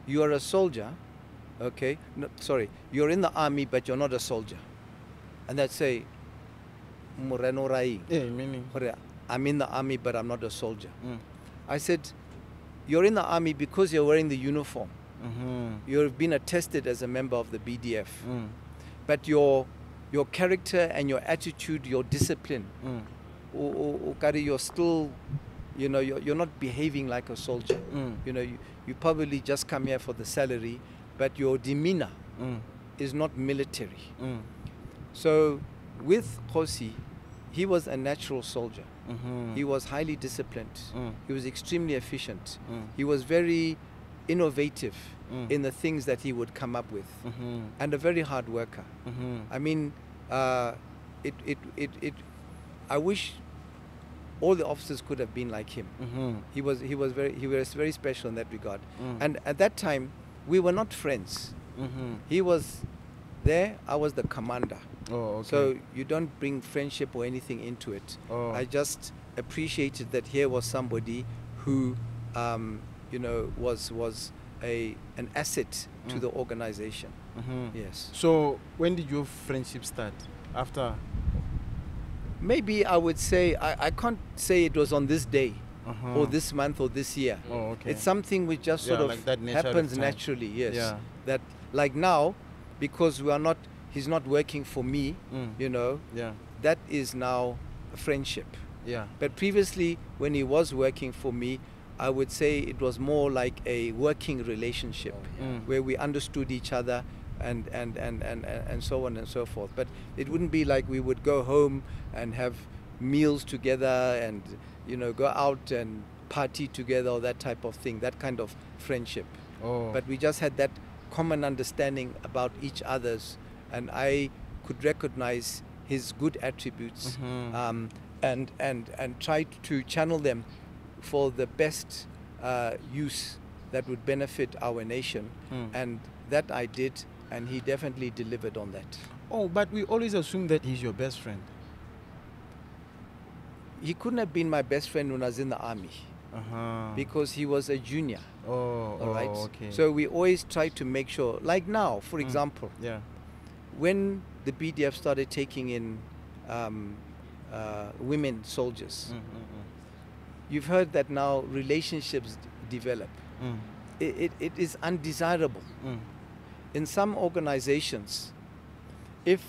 you are a soldier, okay? No, sorry, you're in the army, but you're not a soldier. And they'd say, meaning? I'm in the army, but I'm not a soldier. I said, you're in the army because you're wearing the uniform. You've been attested as a member of the BDF. But your character and your attitude, your discipline, you're still, you know, you're not behaving like a soldier. You know, you probably just come here for the salary, but your demeanor is not military. Mm. So with Khosi, he was a natural soldier. Mm-hmm. He was highly disciplined. Mm. He was extremely efficient. Mm. He was very innovative Mm. in the things that he would come up with, Mm-hmm. and a very hard worker. Mm-hmm. I mean, I wish all the officers could have been like him. Mm-hmm. He was very special in that regard. Mm. And at that time, we were not friends. Mm-hmm. He was there, I was the commander. Oh, okay. So you don't bring friendship or anything into it. Oh. I just appreciated that here was somebody who, was an asset to Mm. the organization. Mm-hmm. Yes. So when did your friendship start? After? Maybe I would say, I can't say it was on this day Uh-huh. or this month or this year. Oh, okay. It's something which just Yeah, sort like of that nature of happens time. naturally, yes. Yeah. That like now, because he's not working for me, Mm. Yeah. that is now a friendship. Yeah. But previously, when he was working for me, I would say it was more like a working relationship Mm. where we understood each other and so on and so forth. But it wouldn't be like we would go home and have meals together and go out and party together or that type of thing, that kind of friendship. Oh. But we just had that common understanding about each other's, and I could recognize his good attributes, Mhm. and try to channel them for the best use that would benefit our nation. Mm. And that I did, and he definitely delivered on that. Oh, but we always assume that he's your best friend. He couldn't have been my best friend when I was in the army Uh-huh. because he was a junior. Oh, All right. okay. So we always try to make sure, like now, for example, yeah. when the BDF started taking in women soldiers, you've heard that now relationships develop. Mm. It is undesirable. Mm. In some organizations, if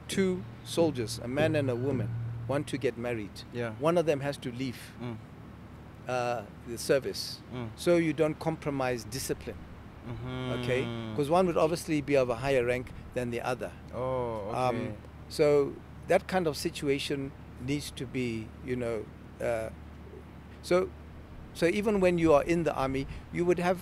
two soldiers, a man and a woman, want to get married, Yeah. one of them has to leave Mm. the service, Mm. so you don't compromise discipline. Mhm. Okay, because one would obviously be of a higher rank than the other. Oh, okay. So that kind of situation needs to be, so even when you are in the army, you would have,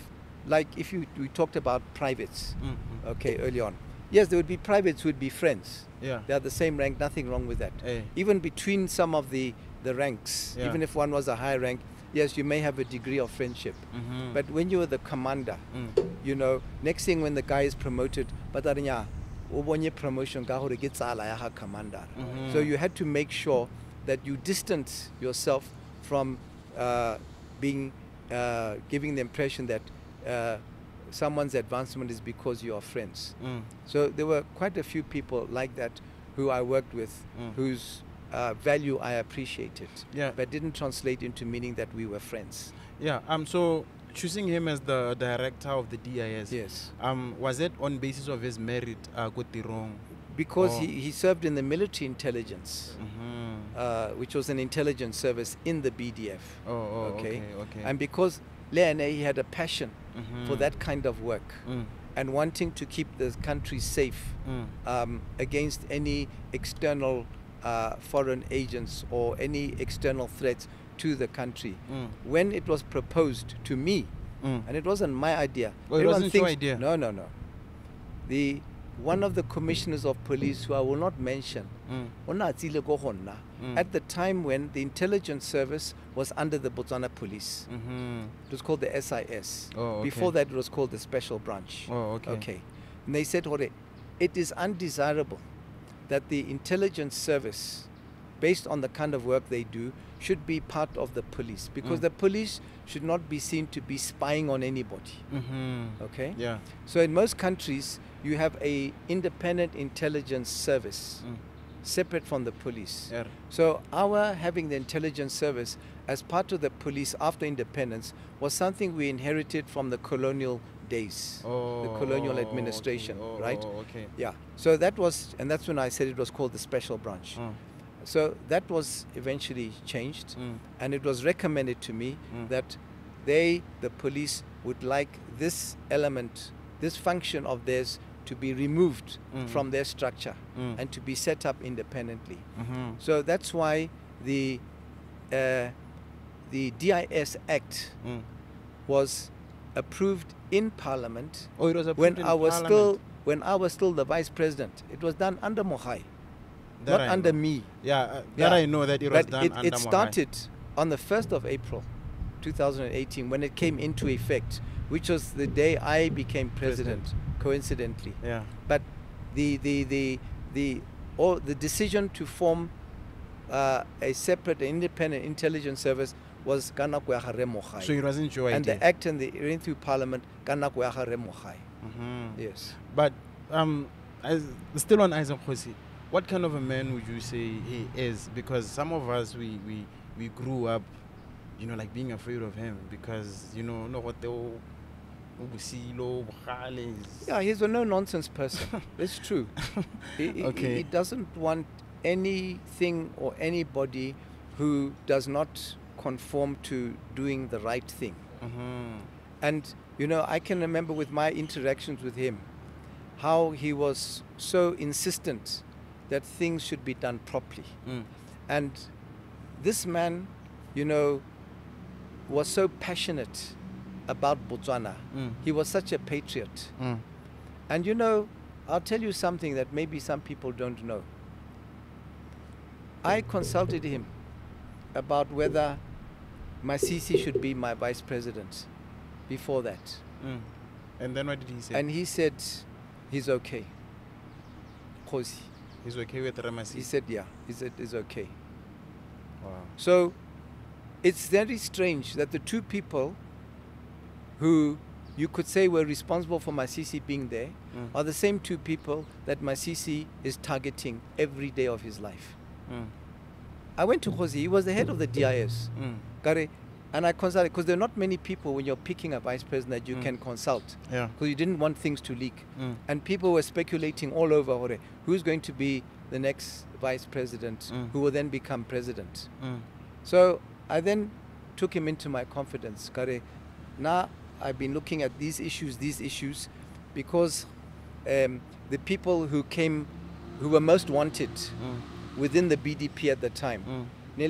like if we talked about privates, Mhm. okay, early on. Yes, there would be privates who would be friends. Yeah. They are the same rank, nothing wrong with that. Eh. Even between some of the ranks, Yeah. even if one was a high rank, yes, you may have a degree of friendship. Mhm. But when you are the commander, Mm. next thing when the guy is promoted, promotion commander. Mhm. So you had to make sure that you distance yourself from giving the impression that someone's advancement is because you are friends. Mm. So there were quite a few people like that who I worked with, Mm. whose value I appreciated, Yeah. but didn't translate into meaning that we were friends. Yeah. So choosing him as the director of the DIS. Yes. Was it on basis of his merit? Wrong. Because Oh. he served in the military intelligence, Mm-hmm. which was an intelligence service in the BDF. Oh, okay. okay. And because Leane, he had a passion Mhm. for that kind of work Mm. and wanting to keep the country safe against any external foreign agents or any external threats to the country. Mm. When it was proposed to me, Mm. and it wasn't my idea. Oh, it everyone wasn't your thinks- idea? No. One of the commissioners of police, who I will not mention, Mm. at the time when the intelligence service was under the Botswana police. Mm-hmm. It was called the SIS. Oh, okay. Before that, it was called the Special Branch. Oh, okay. Okay. And they said, Hore, it is undesirable that the intelligence service, based on the kind of work they do, should be part of the police, because Mm. the police should not be seen to be spying on anybody. Mm-hmm. Okay? Yeah. So in most countries, you have a independent intelligence service, Mm. separate from the police. Yeah. So our having the intelligence service as part of the police after independence was something we inherited from the colonial days, Oh, the colonial okay. administration, Oh, right? oh, okay. Yeah. So that was, and that's when I said it was called the Special Branch. Mm. So that was eventually changed, Mm. and it was recommended to me Mm. that the police would like this element this function of theirs to be removed from their structure and to be set up independently. So that's why the DIS Act was approved in Parliament. Oh, it was approved when in I was Parliament. when I was still the Vice President. It was done under Mohai, That not I under know. me. That Yeah. I know that it was But done under it Mohai. started on the 1st of April 2018 when it came into effect, which was the day I became president, coincidentally. Yeah. But the decision to form a separate independent intelligence service was ka nako ya ga Re Mohai. So it wasn't your And idea. the act and the went through Parliament ka nako ya ga Re Mohai. Yes. But still on Isaac Khosi, what kind of a man would you say he is? Because some of us we grew up, you know, like being afraid of him because, you know, Yeah, he's a no-nonsense person. It's true. He doesn't want anything or anybody who does not conform to doing the right thing. And, you know, I can remember with my interactions with him, how he was so insistent that things should be done properly. And this man, you know, was so passionate about Botswana. He was such a patriot. And you know, I'll tell you something that maybe some people don't know. I consulted him about whether Masisi should be my vice president before that. And then what did he say? And he said he's okay. Khosi. He's okay with Ramasi. He said, yeah, he said it's okay. Wow. So it's very strange that the two people who you could say were responsible for Masisi being there are the same two people that Masisi is targeting every day of his life. I went to Khosi, he was the head of the DIS. And I consulted, because there are not many people when you're picking a vice president that you can consult. Yeah. Because you didn't want things to leak. And people were speculating all over who's going to be the next vice president who will then become president. So I then took him into my confidence. Now I've been looking at these issues, because the people who were most wanted within the BDP at the time, Bo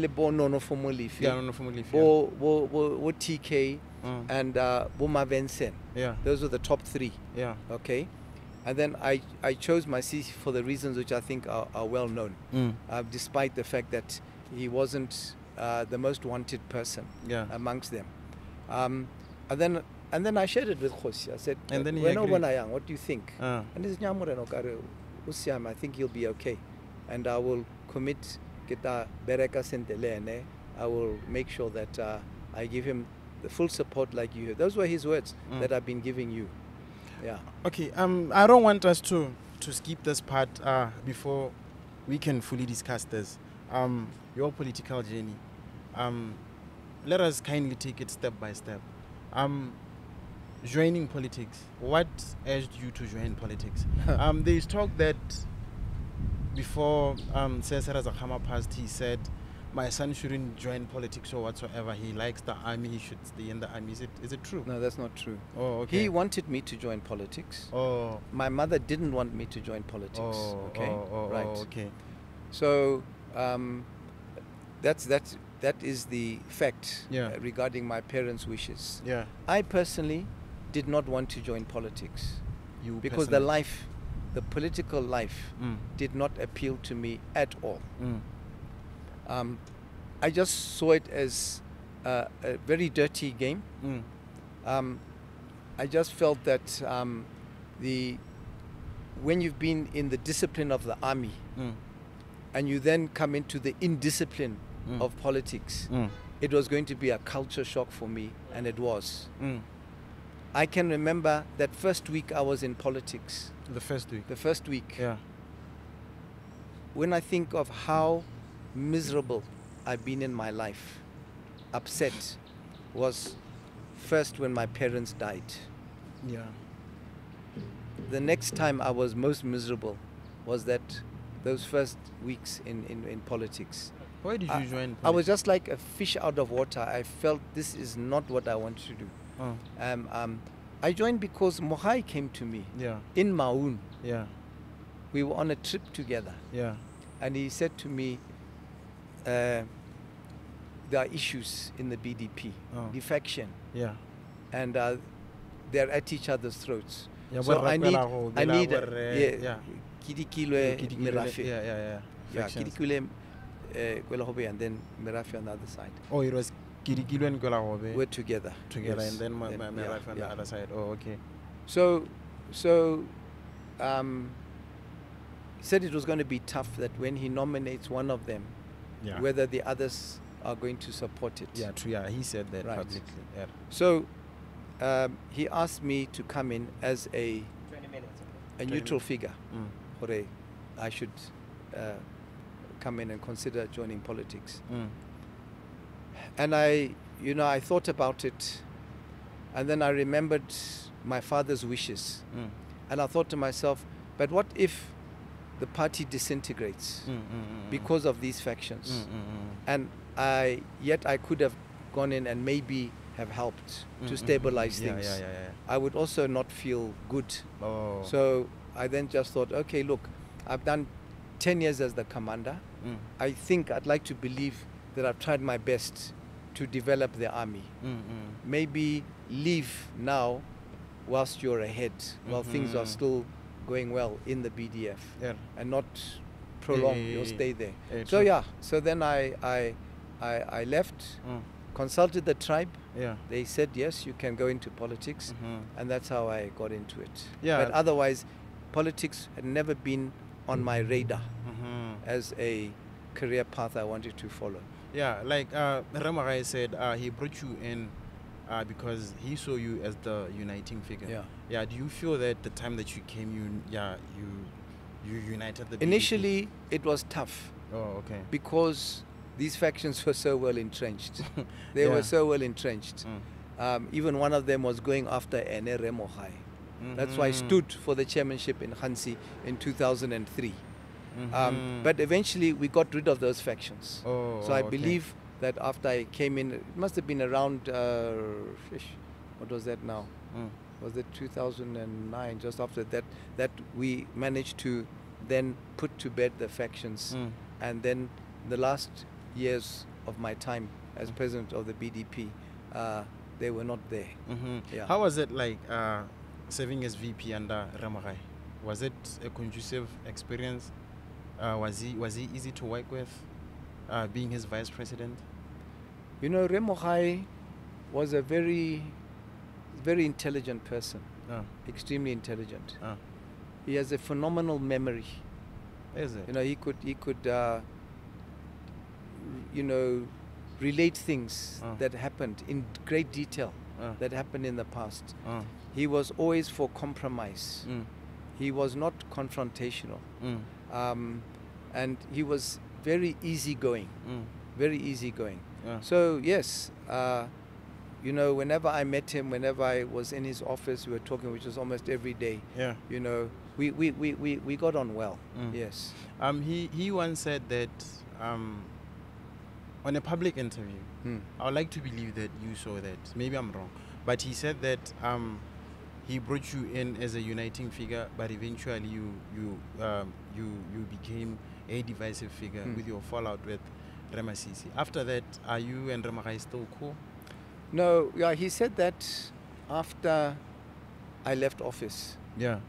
TK and Bo Mavensen. Yeah. Those were the top three. Yeah. Okay. And then I chose Masisi for the reasons which I think are well known, despite the fact that he wasn't the most wanted person amongst them. And then I shared it with Khosi. I said, and then he what do you think? And he said, I think he'll be okay. And I will commit I will make sure that I give him the full support like you. Those were his words that I've been giving you. Yeah. Okay. I don't want us to skip this part before we can fully discuss this. Your political journey. Let us kindly take it step by step. Joining politics. What urged you to join politics? There is talk that before Seretse Khama passed, he said, my son shouldn't join politics or whatsoever. He likes the army. He should stay in the army. Is it true? No, that's not true. Oh, okay. He wanted me to join politics. Oh. My mother didn't want me to join politics. Oh, okay. Right. Oh, okay. So that is the fact regarding my parents' wishes. Yeah. I personally did not want to join politics because personally? the political life did not appeal to me at all. I just saw it as a very dirty game. I just felt that when you've been in the discipline of the army and you then come into the indiscipline of politics, it was going to be a culture shock for me, and it was. I can remember that first week I was in politics. The first week? The first week. Yeah. When I think of how miserable I've been in my life, upset, was first when my parents died. Yeah. The next time I was most miserable was those first weeks in politics. Why did you join politics? I was just like a fish out of water. I felt this is not what I want to do. I joined because Mohai came to me Yeah. in Maun. Yeah. We were on a trip together, Yeah. and he said to me, there are issues in the BDP, Oh. defection, Yeah. and they're at each other's throats. Yeah, So I need, yeah. Kidikilwe Kidikilwe, Merafe. yeah, yeah. Yeah, Factions. Kidikilwe Kwelahobe and then Merafe on the other side. Oh, it was Kidikilwe and Kwelahobe We're together. together, Yes. and then my yeah, wife on the yeah. other side. Oh, okay. So, he said it was going to be tough that when he nominates one of them, Yeah. whether the others are going to support it. Yeah, true. Yeah, he said that Right. publicly. Yeah. So, he asked me to come in as a 20 minutes. neutral figure, Mm. or I should come in and consider joining politics. Mm. And I thought about it, and then I remembered my father's wishes, Mm. and I thought to myself, but what if the party disintegrates Mm, mm, mm, because of these factions? mm, mm, mm. And I could have gone in and maybe have helped to stabilize Yeah, things. yeah. I would also not feel good. Oh. So I then just thought, okay, look, I've done 10 years as the commander. Mm. I think I'd like to believe that I've tried my best to develop the army. Mm, mm. Maybe leave now whilst you're ahead, while things are Mhm. still going well in the BDF, Yeah. and not prolong Yeah, your stay there. Yeah, So true. yeah, so then I left, Mm. consulted the tribe. Yeah. They said yes, you can go into politics, Mhm. and that's how I got into it. Yeah. But otherwise, politics had never been on my radar Mhm. as a career path I wanted to follow. Yeah, like Ramagai said, he brought you in because he saw you as the uniting figure. Yeah. Yeah. Do you feel that the time that you came, you united the BDP? Initially, it was tough Oh, okay. because these factions were so well entrenched. They Yeah. were so well entrenched. Mm. Even one of them was going after Ene Remohai. That's why I Mhm. stood for the chairmanship in Hansi in 2003. Mhm. But eventually we got rid of those factions. Oh, So I okay. believe that after I came in, it must have been around, what was that now? Mm. Was it 2009, just after that we managed to then put to bed the factions. Mm. And then the last years of my time as president of the BDP, they were not there. Mhm. Yeah. How was it like serving as VP under Ramagai? Was it a conducive experience? Was he easy to work with, being his vice president? You know, Remohai was a very, very intelligent person, Oh, extremely intelligent. oh. He has a phenomenal memory. Is it? You know, he could relate things Oh. that happened in great detail Oh. that happened in the past. Oh. He was always for compromise. Mm. He was not confrontational. Mm. And he was very easygoing, Mm. very easygoing. Yeah. So yes, you know, whenever I met him, whenever I was in his office, we were talking, which was almost every day. Yeah. You know, we got on well. Mm. Yes. He once said that on a public interview, I would like to believe that you saw that. Maybe I'm wrong, but he said that he brought you in as a uniting figure, but eventually you became a divisive figure with your fallout with Masisi. After that, are you and Ramagai still cool? No, yeah, he said that after I left office, Yeah.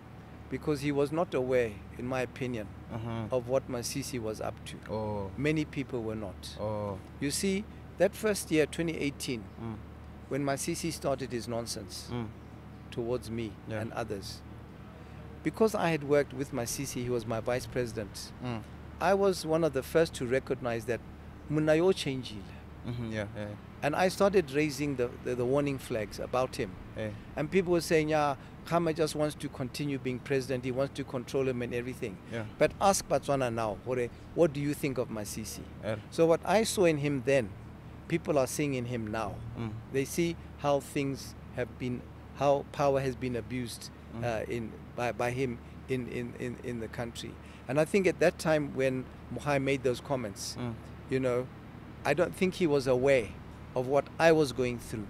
because he was not aware, in my opinion, Uh-huh. of what Masisi was up to. Oh. Many people were not. Oh. You see, that first year, 2018, Mm. when Masisi started his nonsense Mm. towards me Yeah. and others, because I had worked with Masisi, he was my vice president, Mm. I was one of the first to recognize that Munayo changed. Mm-hmm. Yeah. Yeah. And I started raising the warning flags about him. Yeah. And people were saying, yeah, Khama just wants to continue being president. He wants to control him and everything. Yeah. But ask Botswana now, what do you think of Masisi? Yeah. So what I saw in him then, people are seeing in him now. Mm. They see how things have been, how power has been abused by him in the country. And I think at that time when Mohai made those comments, you know, I don't think he was aware of what I was going through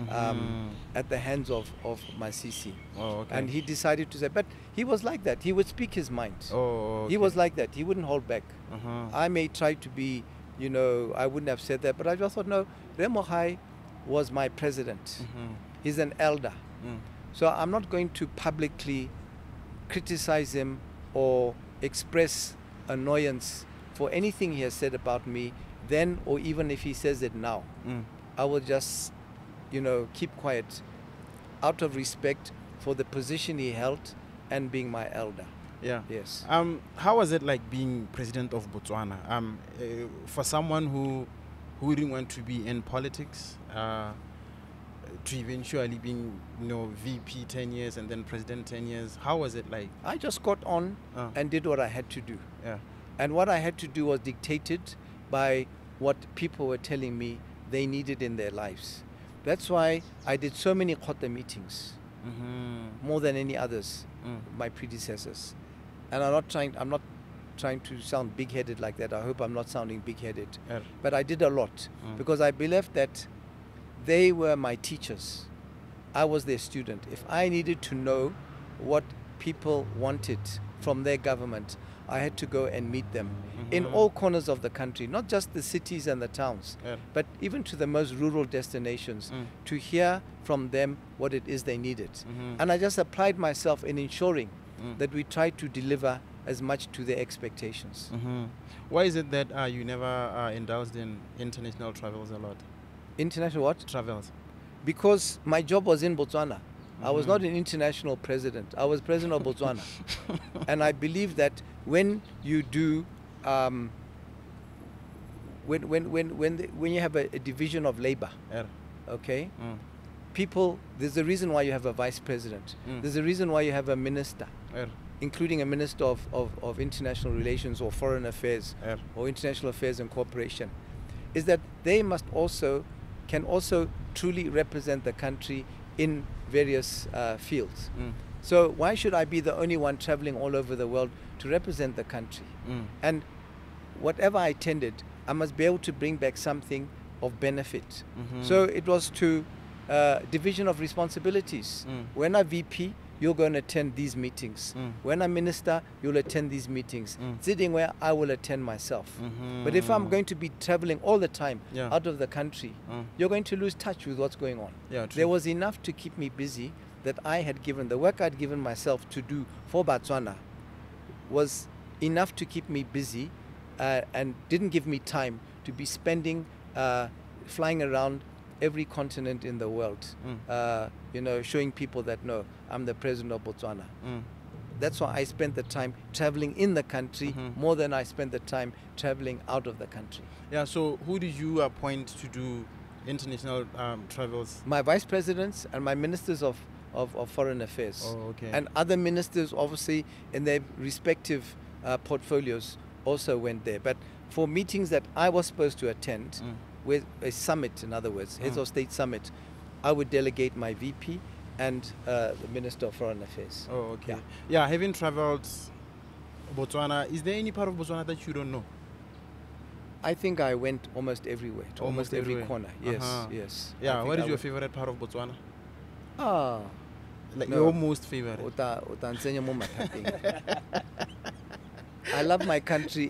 at the hands of Masisi. Oh, okay. And he decided to say, but he was like that. He would speak his mind. Oh, okay. He was like that. He wouldn't hold back. Uh-huh. I may try to be, you know, I wouldn't have said that, but I just thought, no, Remohai was my president. He's an elder. So I'm not going to publicly criticize him or express annoyance for anything he has said about me then, or even if he says it now. I will just, you know, keep quiet out of respect for the position he held and being my elder. Yeah. Yes. How was it like being president of Botswana? For someone who didn't want to be in politics, to eventually being, you know, VP 10 years and then president 10 years, how was it like? I just got on and did what I had to do. Yeah. And what I had to do was dictated by what people were telling me they needed in their lives. That's why I did so many Khota meetings, more than any others, my predecessors. And I'm not trying to sound big-headed like that. I hope I'm not sounding big-headed. Yeah. But I did a lot because I believed that they were my teachers. I was their student. If I needed to know what people wanted from their government, I had to go and meet them in all corners of the country, not just the cities and the towns, but even to the most rural destinations, to hear from them what it is they needed. And I just applied myself in ensuring that we tried to deliver as much to their expectations. Why is it that you never indulged in international travels a lot? International what? Travels. Because my job was in Botswana. I was not an international president. I was president of Botswana. And I believe that when you do, when you have a division of labor, okay, people, there's a reason why you have a vice president. There's a reason why you have a minister, including a minister of international relations or foreign affairs or international affairs and cooperation, is that they can also truly represent the country in various fields. So why should I be the only one traveling all over the world to represent the country? And whatever I attended, I must be able to bring back something of benefit. So it was to division of responsibilities. When I'm VP, you're going to attend these meetings. When I'm minister, you'll attend these meetings. Sitting where I will attend myself. But if I'm going to be traveling all the time out of the country, you're going to lose touch with what's going on. There was enough to keep me busy that I had given, the work I'd given myself to do for Botswana was enough to keep me busy and didn't give me time to be spending, flying around every continent in the world, you know, showing people that, no, I'm the president of Botswana. That's why I spent the time traveling in the country more than I spent the time traveling out of the country. Yeah, so who did you appoint to do international travels? My vice presidents and my ministers of foreign affairs. Oh, okay. And other ministers, obviously, in their respective portfolios also went there. But for meetings that I was supposed to attend, with a summit, in other words, heads of state summit, I would delegate my VP and the Minister of Foreign Affairs. Oh, okay. Yeah, having traveled Botswana, is there any part of Botswana that you don't know? I think I went almost everywhere, to almost every everywhere. corner. Yes, yes. Yeah, what is your favorite part of Botswana? Like No. your most favorite? I love my country.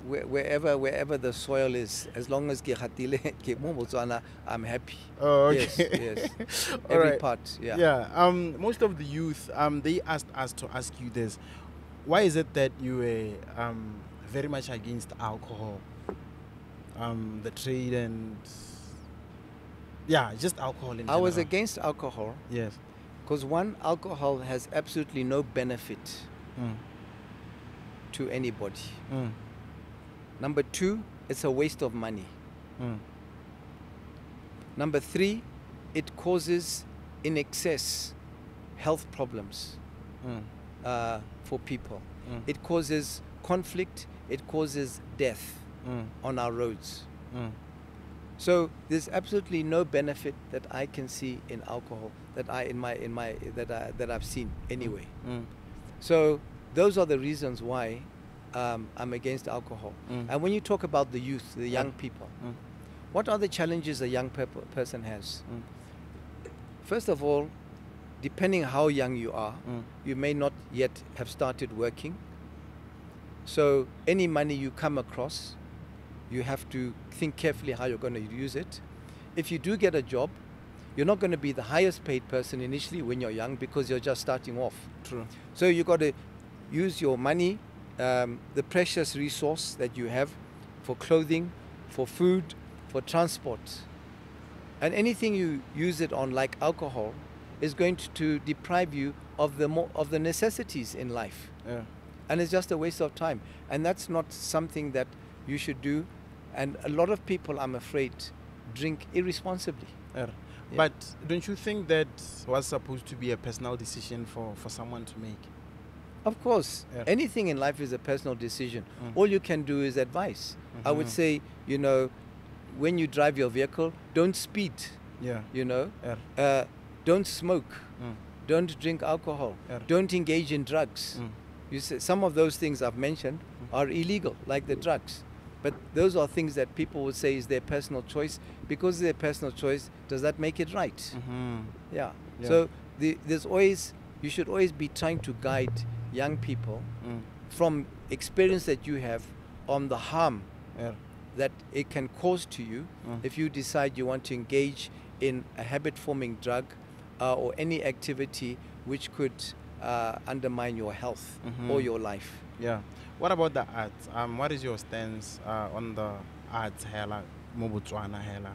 Wherever the soil is, as long as Botswana, I'm happy. Oh, okay. Yes, yes. All Every right. part, yeah. Yeah. Most of the youth, they asked us to ask you this: why is it that you were very much against alcohol, the trade, and just alcohol in I was general? against alcohol. Yes. Because one, alcohol has absolutely no benefit to anybody. Number two, it's a waste of money. Number three, it causes in excess health problems for people. It causes conflict, it causes death on our roads. So there's absolutely no benefit that I can see in alcohol that I've seen anyway. So those are the reasons why I'm against alcohol. And when you talk about the youth, the young people, What are the challenges a young person has? First of all, depending how young you are, you may not yet have started working. So any money you come across, you have to think carefully how you're going to use it. If you do get a job, you're not going to be the highest paid person initially when you're young because you're just starting off. True. So you've got to use your money, the precious resource that you have for clothing, for food, for transport. And anything you use it on, like alcohol, is going to deprive you of the necessities in life. Yeah. And it's just a waste of time. And that's not something that you should do. And a lot of people, I'm afraid, drink irresponsibly. Yeah. Yeah. But don't you think that was supposed to be a personal decision for someone to make? Of course, Yeah. anything in life is a personal decision. All you can do is advice. I would say, you know, when you drive your vehicle, don't speed, Yeah. you know, Yeah. don't smoke, don't drink alcohol, Yeah. don't engage in drugs. You say some of those things I've mentioned are illegal, like the drugs. But those are things that people would say is their personal choice. Because their personal choice, does that make it right? Yeah. Yeah. So you should always be trying to guide young people from experience that you have on the harm Yeah. that it can cause to you if you decide you want to engage in a habit-forming drug or any activity which could undermine your health or your life. Yeah. What about the arts? What is your stance on the arts hela, Botswana hela?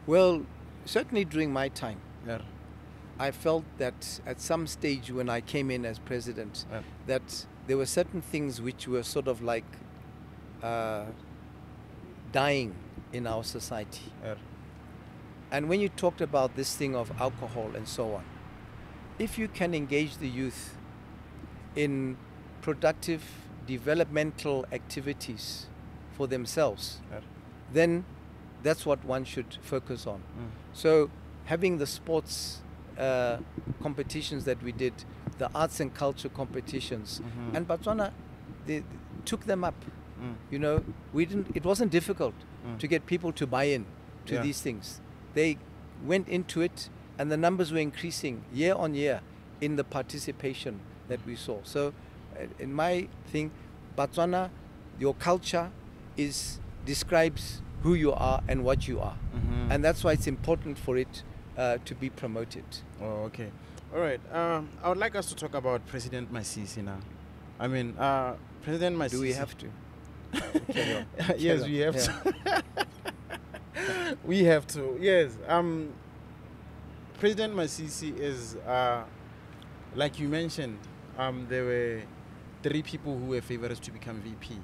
Well, certainly during my time, Yeah. I felt that at some stage when I came in as president, Yeah. that there were certain things which were sort of like dying in our society. Yeah. And when you talked about this thing of alcohol and so on, if you can engage the youth in productive developmental activities for themselves, Yeah. then that's what one should focus on. So having the sports competitions that we did, the arts and culture competitions, and Botswana, they took them up. You know, it wasn't difficult to get people to buy in to Yeah. these things. They went into it and the numbers were increasing year on year in the participation that we saw. So in my thing, Botswana, your culture describes who you are and what you are. And that's why it's important for it to be promoted. Oh, okay. All right. I would like us to talk about President Masisi now. I mean, President Masisi. Do we have to? Carry on. Yes, we have to. We have to. Yes. President Masisi is, like you mentioned, there were 3 people who were favorites to become VP.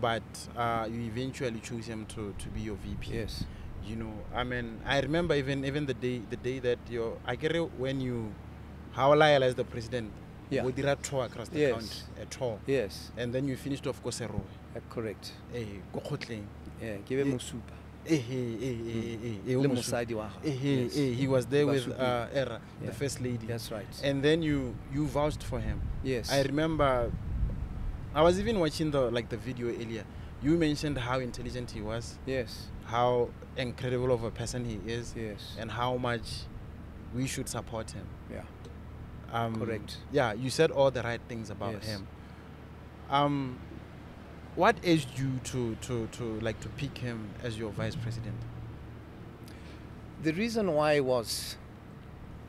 But you eventually choose him to be your VP. Yes. You know, I mean, I remember even the day that I get it when you, how Lyle as the president, Yeah. we did a tour across the Yes. country, a tour, Yes. and then you finished off Kosero. Correct. Go Khotleng. Yeah. Give him Musupa. Le Le mosadi wa hao. Yes. He was there with Basupi. Era, the Yeah. first lady. That's right. And then you vouched for him. Yes. I remember, I was even watching the video earlier. You mentioned how intelligent he was, Yes. how incredible of a person he is, Yes. and how much we should support him. Yeah. Correct. Yeah, you said all the right things about Yes. him. What aged you to pick him as your vice president? The reason why was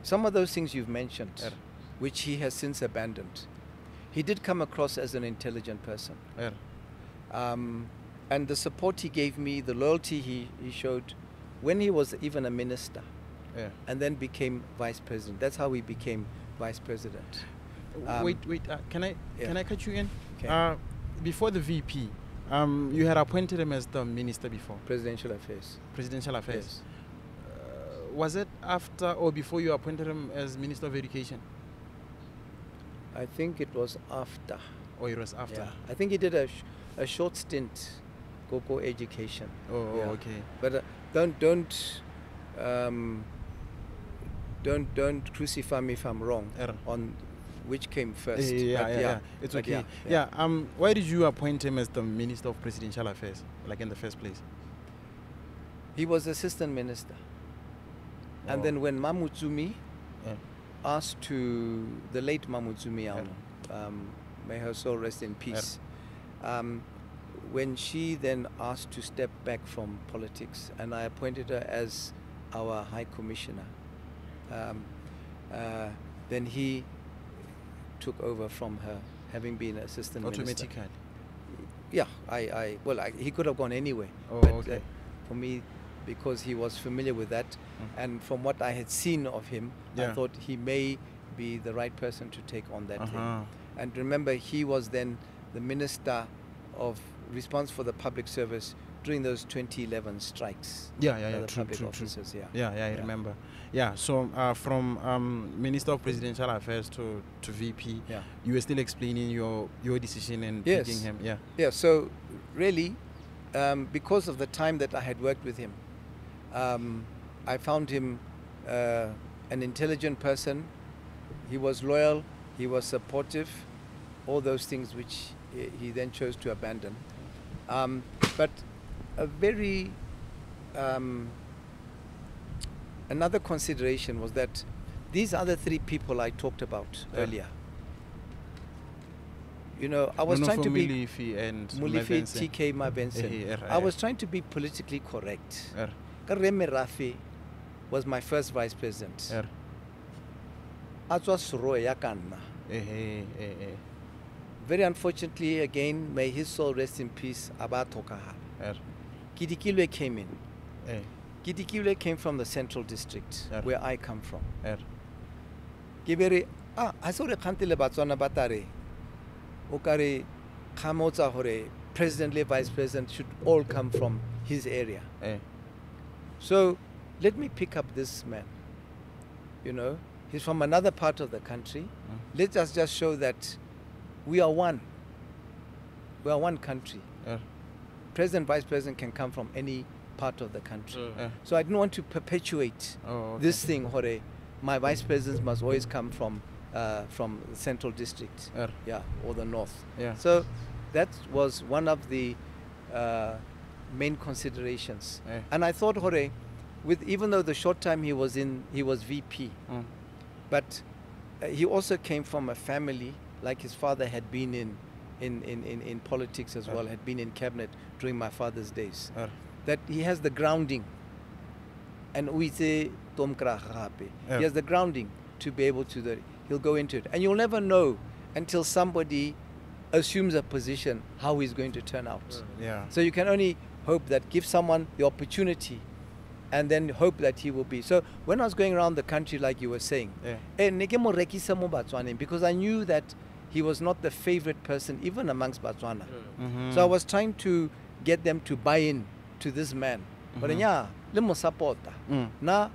some of those things you've mentioned, Yeah. which he has since abandoned. He did come across as an intelligent person. Yeah. And the support he gave me, the loyalty he showed when he was even a minister Yeah. and then became vice president. That's how he became vice president. Wait. Can I cut you in? Okay. Before the VP, you had appointed him as the minister before, Presidential affairs. presidential affairs. Yes. Was it after or before you appointed him as minister of education, I think it was after. or it was after? Yeah. I think he did a short stint, Coco education. Oh, Yeah. okay. But don't crucify me if I'm wrong Error. on which came first. Yeah, But yeah. It's but okay. yeah. Why did you appoint him as the minister of presidential affairs, like in the first place? He was assistant minister. And Oh. then when Mamutsumi Yeah. asked to the late Mamutsumi, may her soul rest in peace, when she then asked to step back from politics, and I appointed her as our High Commissioner, then he took over from her, having been assistant minister. Automatically. Yeah, he could have gone anyway. Oh, but okay. for me, because he was familiar with that, and from what I had seen of him, I Yeah. thought he may be the right person to take on that Uh-huh. thing. And remember, he was then the Minister of Response for the Public Service during those 2011 strikes. Yeah, by the true, public true, officers, true. yeah. Yeah, I remember. Yeah, so from Minister of Presidential Affairs to VP, Yeah. you were still explaining your decision and Yes. picking him. Yeah. Yeah, so really, because of the time that I had worked with him, I found him an intelligent person. He was loyal, he was supportive, all those things which he then chose to abandon. But a very another consideration was that these other three people I talked about earlier, you know, I was trying to be Mulifi and Mulifi, Mavense. TK Mavense. I was trying to be politically correct. Kareme Rafi was my first vice president. Atwas Roya Kanna. Very unfortunately, again, may his soul rest in peace, Abatokaha. Kidikilwe came in. Kidikilwe came from the Central District, where I come from. Kiberi, asore khantile Botswana batare. Okare Khamotsa hore, president, vice president should all come from his area. So let me pick up this man. You know, he's from another part of the country. Let us just show that we are one. We are one country. President, vice president can come from any part of the country. So I didn't want to perpetuate this thing, hore. My vice presidents must always come from the Central District, or the North. So that was one of the main considerations. And I thought, hore, even though the short time he was VP, but he also came from a family, like his father had been in politics as well, had been in cabinet during my father's days, that he has the grounding, and we say he has the grounding to be able to, he'll go into it. And you'll never know until somebody assumes a position how he's going to turn out. So you can only hope that, give someone the opportunity and then hope that he will be. So when I was going around the country, like you were saying, because I knew that he was not the favorite person even amongst Botswana. So I was trying to get them to buy in to this man. But now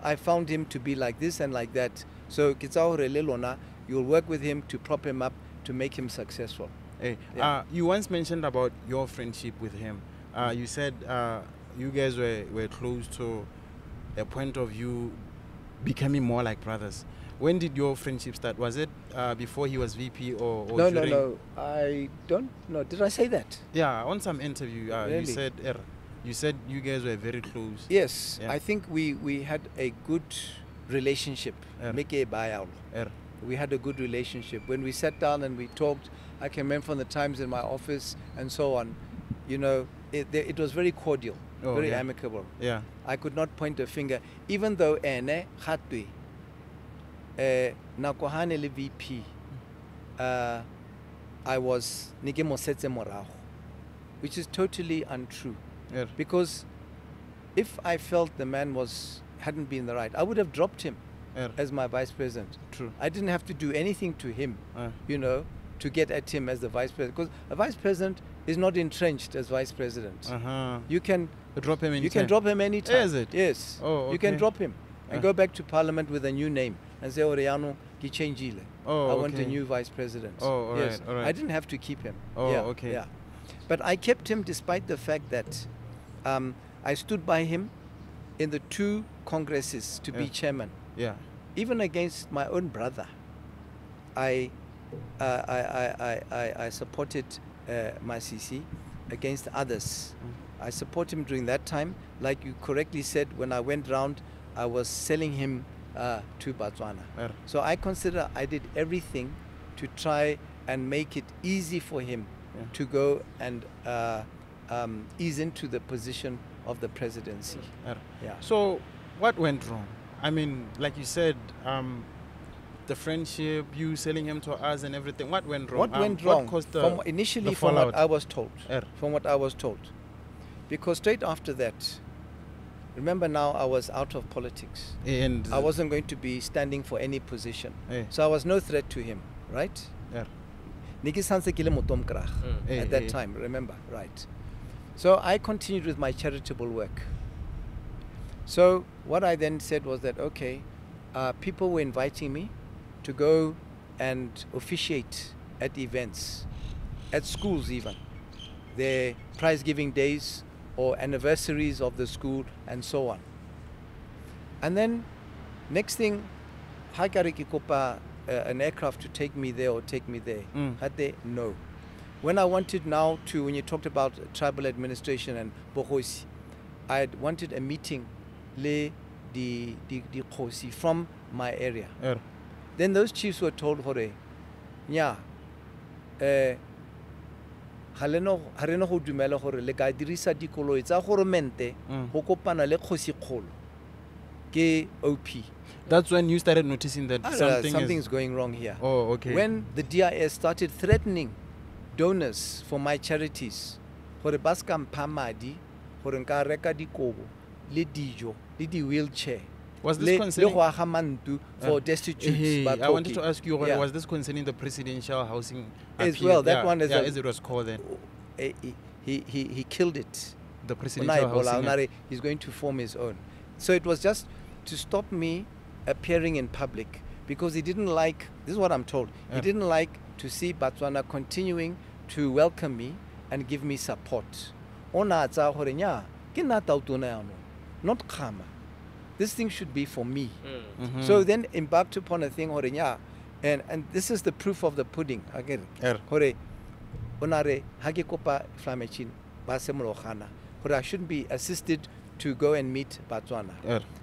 I found him to be like this and like that. So you'll work with him to prop him up, to make him successful. You once mentioned about your friendship with him. You said you guys were close to a point of you becoming more like brothers. When did your friendship start? Was it before he was VP or No, during? no. I don't know. Did I say that? Yeah, on some interview, Really? you said you guys were very close. Yes, Yeah. I think we had a good relationship. We had a good relationship. When we sat down and we talked, I can remember from the times in my office and so on, you know, it was very cordial, very amicable. Yeah. I could not point a finger, even though Khatwe, Nakohane le VP, I was Nike Mosetse Morago, which is totally untrue. Because if I felt the man hadn't been the right, I would have dropped him as my vice president. True. I didn't have to do anything to him, you know, to get at him as the vice president. Because a vice president is not entrenched as vice president. You can drop him anytime. You can drop him anytime. Is it? Yes. Oh, You can okay. drop him and go back to parliament with a new name and say, Oriano Gichengile. I want a new vice president. Oh, all yes. right, all right. I didn't have to keep him. Oh, yeah, okay. Yeah. But I kept him despite the fact that I stood by him in the 2 congresses to be chairman. Yeah. Even against my own brother, I supported Masisi against others. I support him during that time. Like you correctly said, when I went round, I was selling him to Botswana. So I consider I did everything to try and make it easy for him to go and ease into the position of the presidency. Yeah. So what went wrong? I mean, like you said, the friendship, you selling him to us and everything. What went wrong? What went wrong? What caused Initially, the from fallout? what I was told. From what I was told. Because straight after that, remember now I was out of politics. And I wasn't going to be standing for any position. So I was no threat to him, right? At that time, remember, right? So I continued with my charitable work. So what I then said was that, okay, people were inviting me to go and officiate at events, at schools even, their prize giving days or anniversaries of the school and so on. And then next thing, an aircraft to take me there or take me there. Had they? No. When I wanted now to, when you talked about tribal administration and Bohosi, I had wanted a meeting le di Khosi from my area. Then those chiefs were told, hore, nya, hareno ho dumela hore le ka dirisa dikoloi tsa goromente ho kopana le Khosi kgolo ke OP. That's when you started noticing that something is going wrong here. Oh, okay. When the DIS started threatening donors for my charities, hore baska mpha madi hore nka reka dikobo le dijo le di wheelchair. Was this concerning for destitutes? I wanted to ask you, was this concerning the presidential housing as well? That one is as it was called then. He killed it. The presidential housing. He's going to form his own. So it was just to stop me appearing in public because he didn't like. This is what I'm told. He didn't like to see Botswana continuing to welcome me and give me support. Not Khama. This thing should be for me. So then embarked upon a thing, and this is the proof of the pudding. Again, I shouldn't be assisted to go and meet Botswana.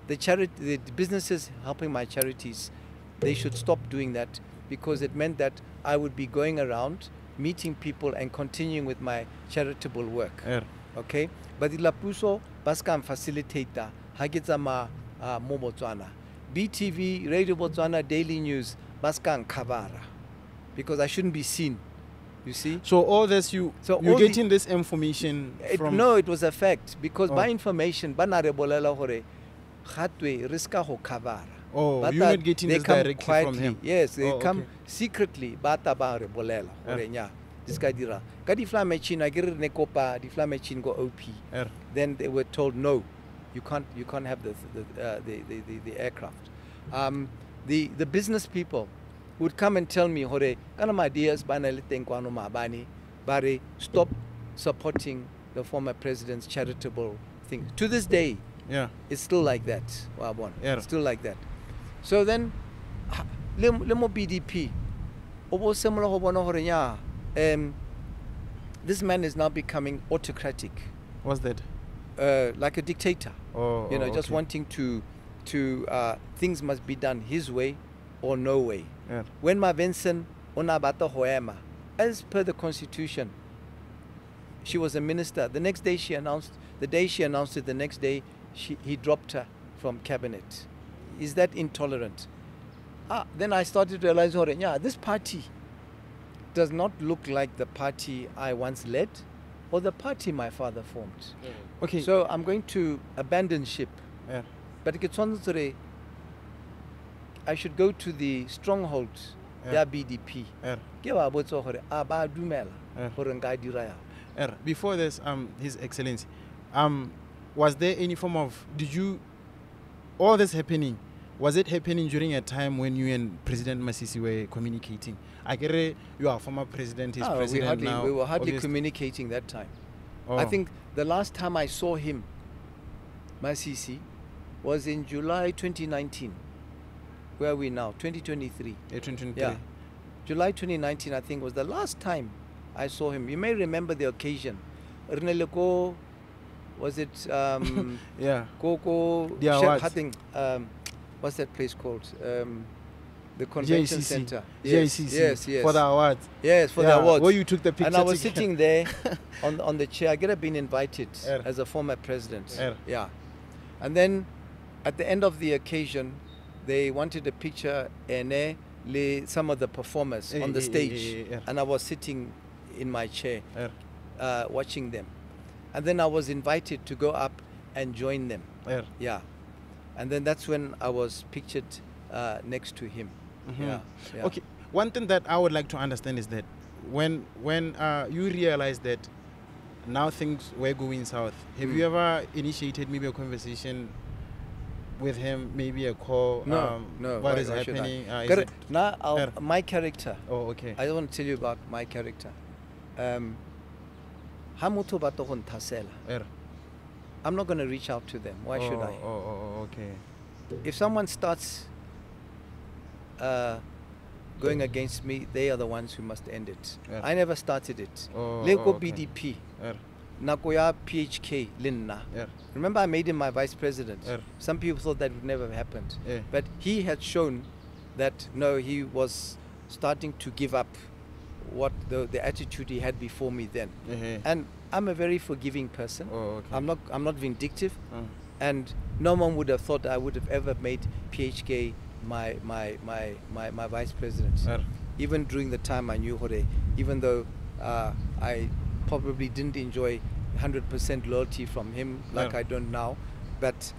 The businesses helping my charities, they should stop doing that because it meant that I would be going around meeting people and continuing with my charitable work. Okay, but the Lapuso Baskan facilitator Hagizama mo Botswana. BTV, Radio Botswana, Daily News, Baskan Kavara. Because I shouldn't be seen. You see? So all this you're getting this information from... No, it was a fact. Because by information, Banare Bolela Hore, Hatwe, Riska Ho Kavara. Oh, you're not getting this directly quietly from him? Yes, they come secretly. Bata Bare Bolela, Horenya. This guy dira. Kadi Flamechin, I get Nekopa, the Flamechin go OP. Then they were told, no. You can't have the aircraft. The business people would come and tell me, hore, kana ideas bari stop supporting the former president's charitable thing. To this day, it's still like that. It's still like that. So then, lemo BDP, this man is now becoming autocratic. What's that? Like a dictator, just wanting to things must be done his way or no way. When Ma Vincent Onabata Hoema, as per the constitution, she was a minister. The next day she announced, the next day he dropped her from cabinet. Is that intolerant? Then I started to realize, this party does not look like the party I once led or the party my father formed. Okay. So I'm going to abandon ship. But I should go to the stronghold, their BDP. Before this, His Excellency, was there any form of, all this happening, was it happening during a time when you and President Masisi were communicating? I get you are former president, he's president now. We were hardly communicating that time. I think the last time I saw him, Masisi, was in July 2019. Where are we now? 2023. 2023. Yeah. July 2019, I think, was the last time I saw him. You may remember the occasion. was it Yeah. Koko The awards. what's that place called? The convention JCC. center. JCC. Yes, yes. For the awards. Yes, for Yeah, the awards. where you took the picture. And I was together. sitting there on the chair. I get been invited Yeah. as a former president. Yeah. Yeah. And then at the end of the occasion, they wanted a picture and some of the performers on the stage. Yeah. And I was sitting in my chair Yeah. watching them. And then I was invited to go up and join them. Yeah. Yeah. And then that's when I was pictured next to him. Yeah. Yeah. Okay. One thing that I would like to understand is that when you realize that now things were going south, have you ever initiated maybe a conversation with him, maybe a call? No, no. What why- is why should I? happening? Is Correct. it- Now, Yeah. my character. Oh, okay. I want to tell you about my character. Ha motho o batla go nthasela, Yeah. I'm not going to reach out to them. Why should I? Oh, okay. If someone starts going against me, they are the ones who must end it. Yeah. I never started it. Oh, Leko okay. BDP, Yeah. Nakoya PHK, Linna. Yeah. Remember, I made him my vice president. Yeah. Some people thought that would never have happened. Yeah. But he had shown that, no, he was starting to give up what the attitude he had before me then. Yeah. And I'm a very forgiving person. Oh, okay. I'm not vindictive. Mm. And no one would have thought I would have ever made PHK my vice president. Yeah. Even during the time I knew Hore, even though I probably didn't enjoy 100% loyalty from him like Yeah. I don't now. But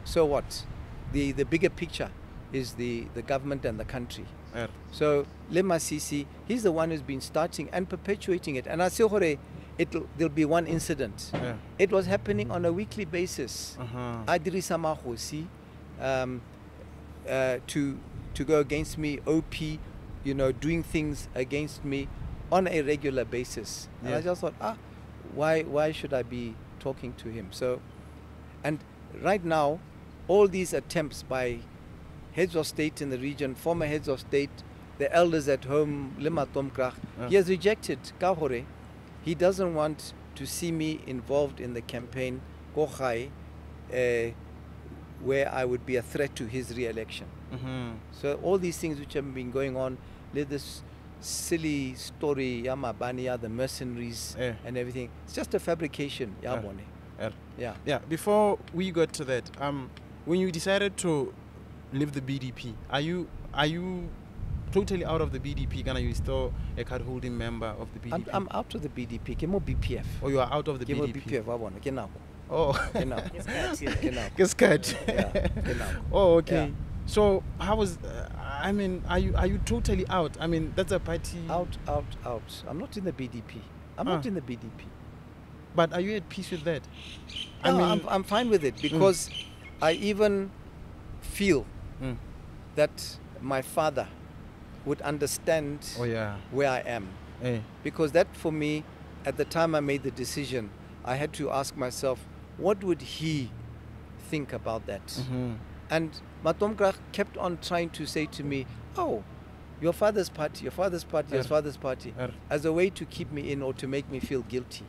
so what? The bigger picture is the government and the country. Yeah. So Masisi, he's the one who's been starting and perpetuating it. And I say, Hore, there'll be one incident. Yeah. It was happening on a weekly basis. Uh-huh. Adrisa Mahosi to go against me, OP, doing things against me on a regular basis. And Yeah. I just thought, why should I be talking to him? So, and right now, all these attempts by heads of state in the region, former heads of state, the elders at home, Lema Tomkrach, he has rejected Kahore. He doesn't want to see me involved in the campaign, Kohai, where I would be a threat to his re-election. Mm-hmm. So all these things which have been going on, this silly story, Yamabania, the mercenaries Yeah. and everything, it's just a fabrication. Yeah. Yabone. Yeah. Yeah. Yeah. Before we got to that, when you decided to leave the BDP, are you totally out of the BDP? Can you still a card-holding member of the BDP? I'm out of the BDP. Kemo BPF. Or you are out of the Kemo BDP? BPF. Wabone. Genau. Oh. Genau. Genau. Geskat. Yeah. Genau. Oh, okay. Yeah. So how was? Are you totally out? I mean, that's a party. Out. I'm not in the BDP. I'm not in the BDP. But are you at peace with that? No, I'm fine with it because I even feel that my father would understand Oh yeah. where I am. Eh. Because that for me, at the time I made the decision, I had to ask myself, what would he think about that? Mm-hmm. And Matomkrach kept on trying to say to me, oh, your father's party, your father's party, your father's party, as a way to keep me in or to make me feel guilty.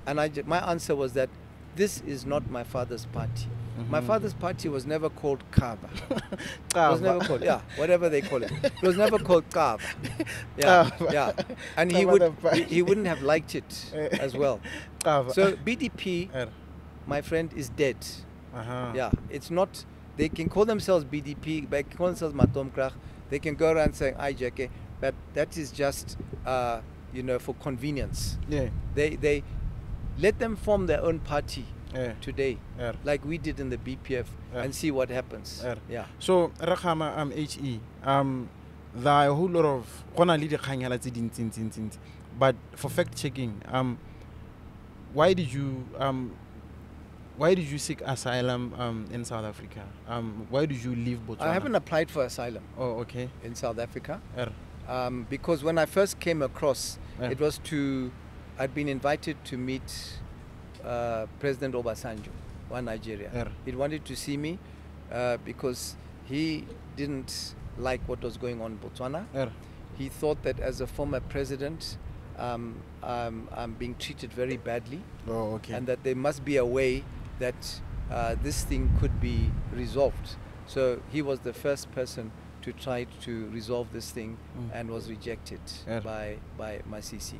And my answer was that this is not my father's party. My father's party was never called Kava. It was never called, whatever they call it. It was never called Kava. Yeah. And he wouldn't have liked it as well. So BDP, my friend, is dead. Yeah, it's not. They can call themselves BDP, they can call themselves Matomkrach. They can go around saying IJK, but that is just for convenience. Yeah. They let them form their own party today, Yeah. like we did in the BPF, and see what happens. Yeah. So Khama, H.E, there are a whole lot of but for fact checking, why did you seek asylum in South Africa? Why did you leave Botswana? I haven't applied for asylum. Oh, okay. In South Africa, Yeah. because when I first came across, Yeah. it was I'd been invited to meet President Obasanjo of Nigeria. Yeah. He wanted to see me because he didn't like what was going on in Botswana. Yeah. He thought that as a former president, I'm being treated very badly, Oh, okay. and that there must be a way that this thing could be resolved. So he was the first person to try to resolve this thing and was rejected by Masisi.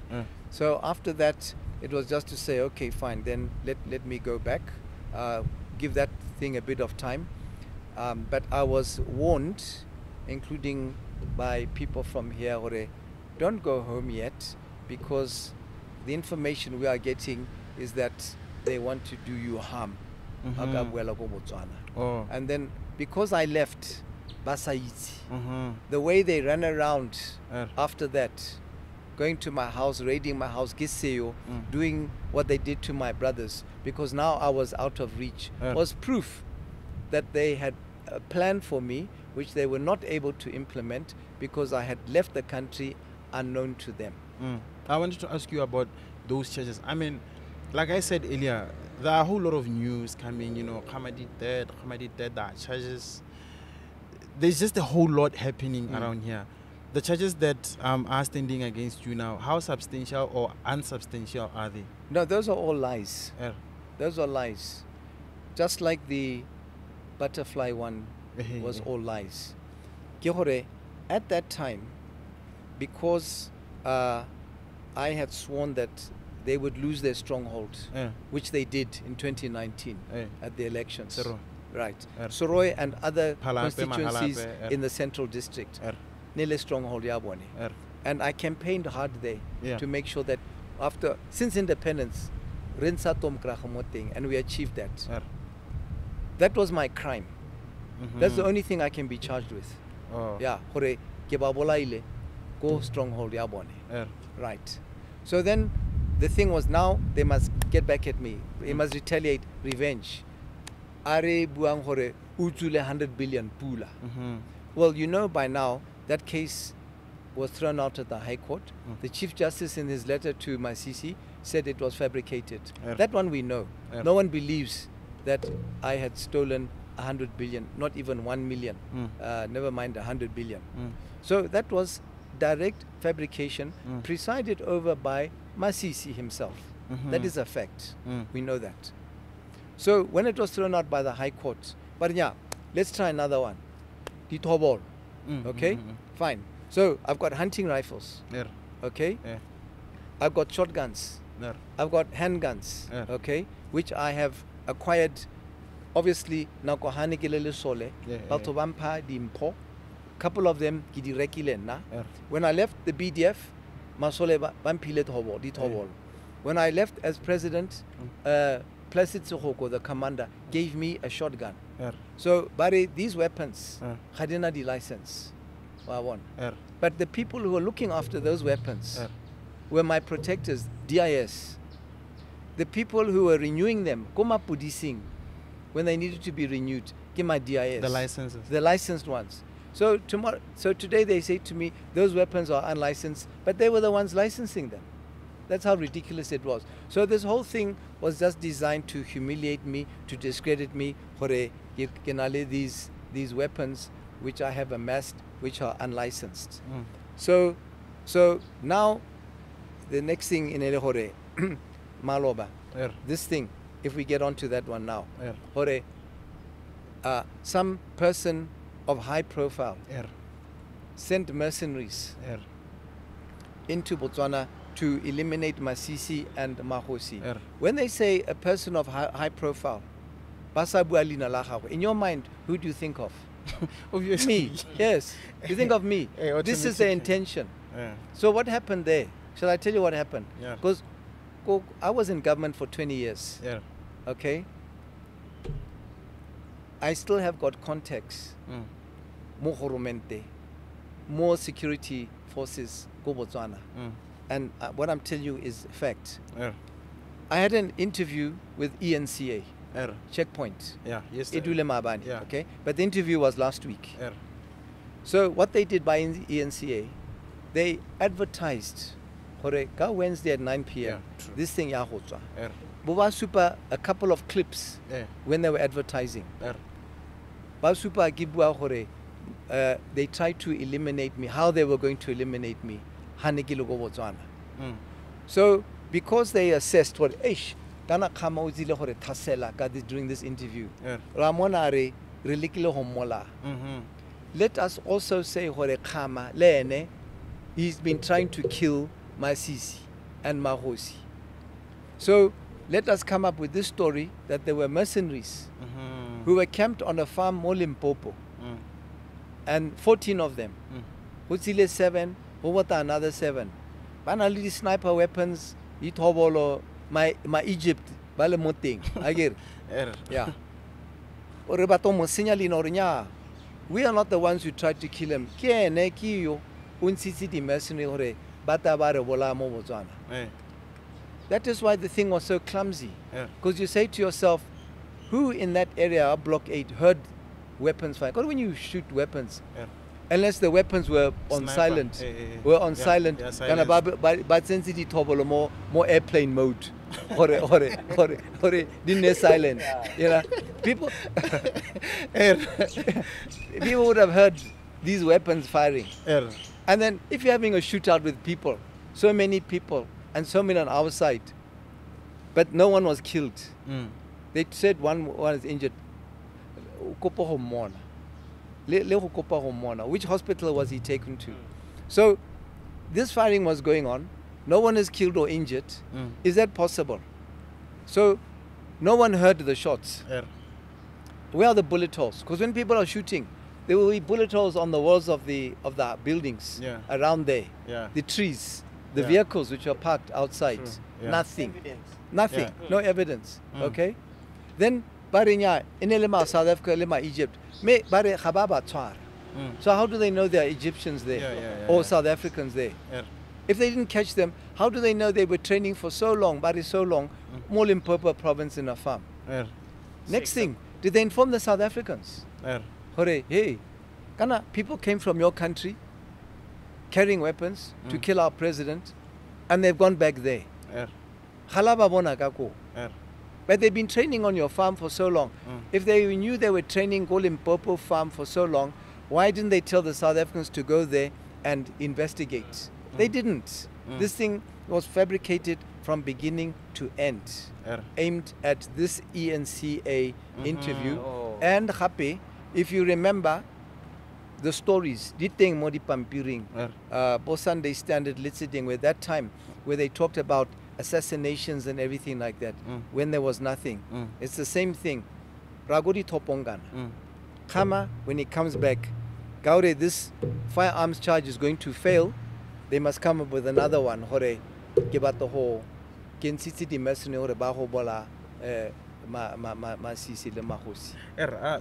So after that, it was just to say, okay, fine, then let me go back, give that thing a bit of time. But I was warned, including by people from here, don't go home yet, because the information we are getting is that they want to do you harm. Oh. And then because I left Basaiti, the way they ran around after that, going to my house, raiding my house, Giseyo, doing what they did to my brothers, because now I was out of reach, was proof that they had a plan for me, which they were not able to implement because I had left the country unknown to them. I wanted to ask you about those charges. I mean, like I said earlier, there are a whole lot of news coming, you know, Khama did that, there are charges. There's just a whole lot happening around here. The charges that are standing against you now, how substantial or unsubstantial are they? No, those are all lies. Those are lies. Just like the butterfly one was all lies. At that time, because I had sworn that they would lose their stronghold, which they did in 2019 at the elections. Right. Soroy and other constituencies in the central district. Nele stronghold yabone. And I campaigned hard there to make sure that since independence, and we achieved that. That was my crime. That's the only thing I can be charged with. Yeah, go stronghold yabone. Right. So then the thing was, now they must get back at me. They must retaliate, revenge. Are buang hore utule 100 billion pula. Well, you know by now that case was thrown out at the High Court. The Chief Justice in his letter to Masisi said it was fabricated. That one we know. No one believes that I had stolen 100 billion, not even 1 million, never mind 100 billion. So that was direct fabrication presided over by Masisi himself. That is a fact. We know that. So when it was thrown out by the High Court, but yeah, let's try another one. The Tobol. Okay? Fine. So I've got hunting rifles. Okay? I've got shotguns. I've got handguns. Okay? Which I have acquired, obviousnakohane kelele sole. Batho bampa dimpo. Couple of them gidirekile. When I left the BDF, masole bampile Tobol. When I left as president, Placid Sohoko, the commander, gave me a shotgun. So, Barry, these weapons, hadina the license. But the people who were looking after those weapons were my protectors, DIS. The people who were renewing them, Koma Pudising, when they needed to be renewed, give my DIS. The licenses. The licensed ones. So today they say to me, those weapons are unlicensed, but they were the ones licensing them. That's how ridiculous it was. So this whole thing was just designed to humiliate me, to discredit me. These weapons which I have amassed, which are unlicensed. So now the next thing in Elehore, Maloba, this thing, if we get onto that one now, some person of high profile sent mercenaries into Botswana to eliminate Masisi and Mahosi. When they say a person of high profile, in your mind, who do you think of? Obviously. Me. Yes. You think of me. This is the intention. So what happened there? Shall I tell you what happened? Because I was in government for 20 years. Okay? I still have got contacts. More security forces go Botswana. And what I'm telling you is fact. I had an interview with ENCA, Checkpoint. Edule Mabani. Okay? But the interview was last week. So what they did by ENCA, they advertised Wednesday at 9 p.m. This thing Yahotwa. Buba Super a couple of clips when they were advertising. Basupa Gibwa Hore, they tried to eliminate me, how they were going to eliminate me. So because they assessed what H. Kana Khama uzile hore thasela during this interview. Ramona re relikile homola. Let us also say hore Khama lene he's been trying to kill Masisi and Mahosi. So let us come up with this story that there were mercenaries who were camped on a farm Limpopo, and 14 of them. Hutsile 7, Howata another 7. Banali sniper weapons, itobolo my Egypt, bale moting. I get yeah. We are not the ones who tried to kill him. That is why the thing was so clumsy. Because you say to yourself, who in that area, Block 8, heard weapons fire? Because when you shoot weapons, unless the weapons were on silent, but sensitive more airplane mode, or didn't silent. You know, people would have heard these weapons firing. And then if you're having a shootout with people, so many people, and so many on our side, but no one was killed. They said one is injured. Which hospital was he taken to? So this firing was going on. No one is killed or injured. Is that possible? So no one heard the shots. Where are the bullet holes? Because when people are shooting, there will be bullet holes on the walls of the buildings around there. The trees, the vehicles which are parked outside. Nothing. Nothing. No evidence. Okay? Then Barinya, in South Africa, Egypt, so how do they know there are Egyptians there or South Africans there? If they didn't catch them, how do they know they were training for so long, more Limpopo province in a farm? Next thing, did they inform the South Africans? Hore, hey, people came from your country carrying weapons to kill our president, and they've gone back there. But they've been training on your farm for so long. If they knew they were training Limpopo farm for so long, why didn't they tell the South Africans to go there and investigate? They didn't. This thing was fabricated from beginning to end, aimed at this ENCA interview. And happy, if you remember the stories, Diteng Modi Pampiring, Bosande Standard Litziding, where that time, where they talked about assassinations and everything like that, when there was nothing. It's the same thing. Raguri Topongan. Khama, when he comes back, Gaure, this firearms charge is going to fail. They must come up with another one. Hore, Gibatoho, Kensiti Mercenary, Baho Bola, Masisi, the Mahosi.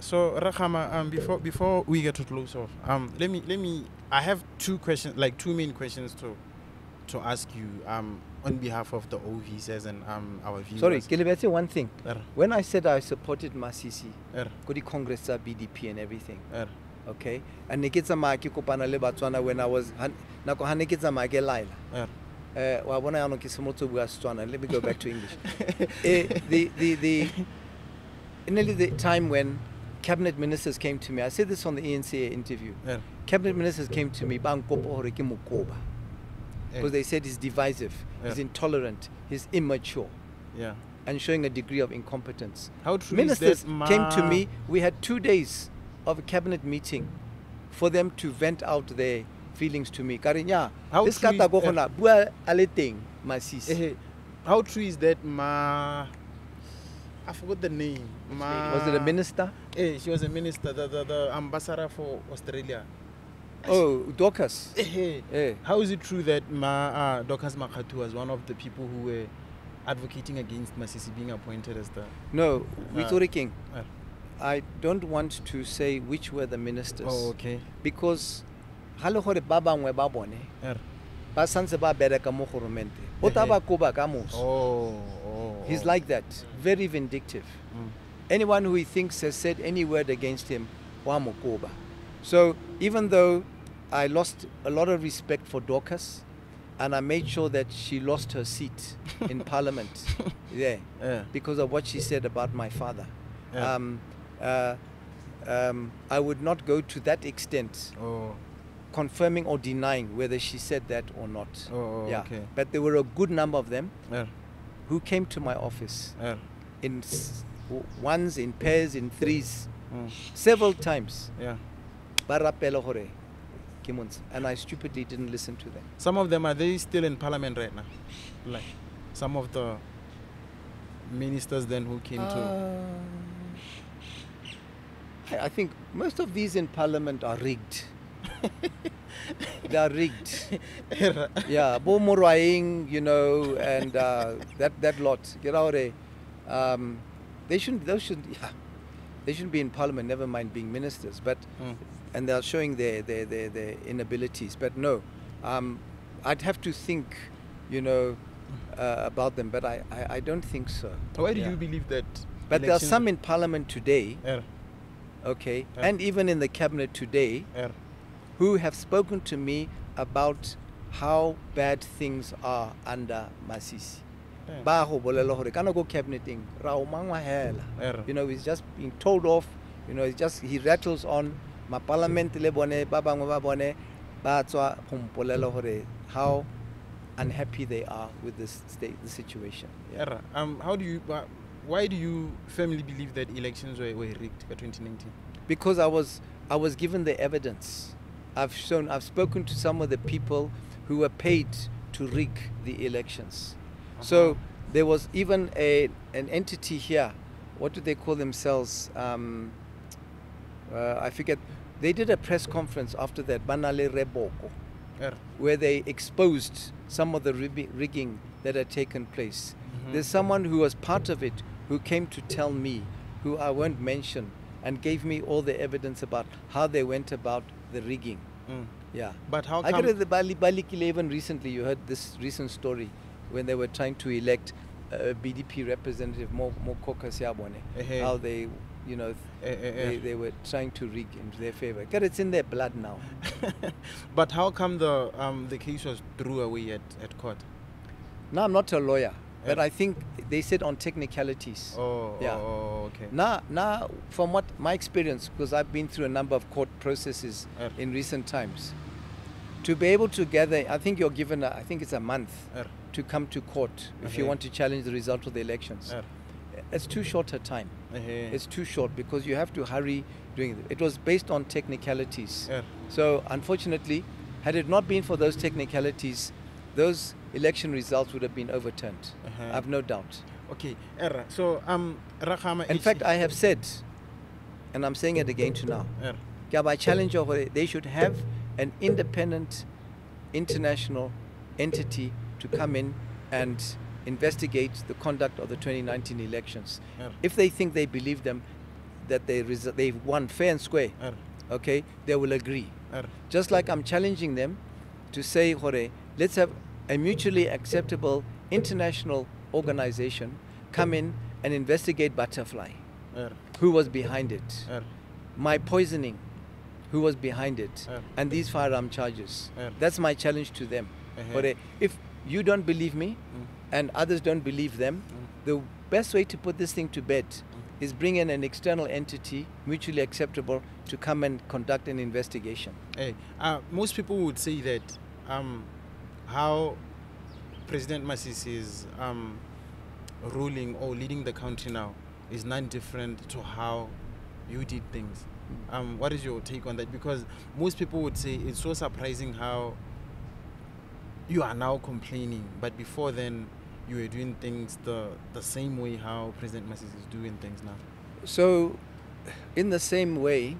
So Rakhama, before we get to close off, let me. I have two questions, like two main questions to ask you. On behalf of the OVs and our viewers. Sorry, can I say one thing? When I said I supported Masisi, Kodi Congress, BDP and everything, okay? And Nikitsa Maki Kopana le Botswana when I was Nako Hanekitsa Mage Laila. Let me go back to English. Nearly the time when cabinet ministers came to me, I said this on the ENCA interview. Cabinet ministers came to me, because they said he's divisive, he's intolerant, he's immature, and showing a degree of incompetence. How true Ministers is that, came to me. We had 2 days of a cabinet meeting for them to vent out their feelings to me. Karinya, this kata gokona bua aleting Masisi. How true is that, I forgot the name. Was it a minister? She was a minister, the ambassador for Australia. Oh, Dorcas. How is it true that Dorcas Makhatu was one of the people who were advocating against Masisi being appointed as the... No, Victoria King. I don't want to say which were the ministers. Oh, okay. Because halahore baba ngwe babone. Ba sanse ba bereka mo khoromente. Otaba koba kamos. He's like that. Very vindictive. Anyone who he thinks has said any word against him, wa mokoba. So even though I lost a lot of respect for Dorcas, and I made sure that she lost her seat in Parliament, because of what she said about my father, I would not go to that extent confirming or denying whether she said that or not. Oh, yeah. okay. But there were a good number of them Yeah. who came to my office Yeah. in ones, in pairs, in threes, Mm. several times. Yeah. Barapelo hore, Kimuns. And I stupidly didn't listen to them. Some of them, are they still in parliament right now? Like some of the ministers then who came to. I think most of these in parliament are rigged. They are rigged. Yeah, Bo Morwaing, you know, and that lot. Get out there. They shouldn't be in parliament, never mind being ministers. But and they are showing their inabilities. But no, I'd have to think, you know, about them. But I don't think so. Why do you believe that? But there are some in parliament today, Yeah. okay, and even in the cabinet today, Yeah. who have spoken to me about how bad things are under Masisi. Yeah. Ba ho bolela hore kana go cabineting ra o mangwa hela. Yeah. You know, he's just being told off. You know, he rattles on. Ma parliament le bone ba bangwe ba bone ba tswa ho mpolela hore how unhappy they are with this state, the situation. Yeah. How do you? Why do you firmly believe that elections were rigged for 2019? Because I was given the evidence. I've spoken to some of the people who were paid to rig the elections. So there was even an entity here. What do they call themselves? I forget. They did a press conference after that, Banale Reboko, Yeah. where they exposed some of the rigging that had taken place. There's someone who was part of it who came to tell me, who I won't mention, and gave me all the evidence about how they went about the rigging. Yeah. But how I come? got the Balikile even recently. You heard this recent story when they were trying to elect a BDP representative, Mokoka Siabone. How they, you know, they were trying to rig in their favor. God, it's in their blood now. But how come the case was threw away at court? Now I'm not a lawyer, but I think they said on technicalities. Oh, Yeah. Oh, okay. Now, from what my experience, because I've been through a number of court processes Yeah. in recent times, to be able to gather, I think you're given, I think it's a month Yeah. to come to court if you want to challenge the result of the elections. Yeah. It's too short a time. Uh-huh. It's too short because you have to hurry doing it. It was based on technicalities. Yeah. So unfortunately, had it not been for those technicalities, those election results would have been overturned. Uh-huh. I've no doubt. Okay. Era. So Khama. In fact, I have said, and I'm saying it again to now, I challenge they should have an independent international entity to come in and investigate the conduct of the 2019 elections. If they think they believe them that they've won fair and square, okay, they will agree. Just like I'm challenging them to say, let's have a mutually acceptable international organization come in and investigate Butterfly. Who was behind it? My poisoning, who was behind it? And these firearm charges. That's my challenge to them. If you don't believe me and others don't believe them, the best way to put this thing to bed is bring in an external entity, mutually acceptable, to come and conduct an investigation. Hey, most people would say that how President Masisi is ruling or leading the country now is not different to how you did things. What is your take on that? Because most people would say it's so surprising how you are now complaining, but before then you were doing things the same way how President Masisi is doing things now. So, in the same way,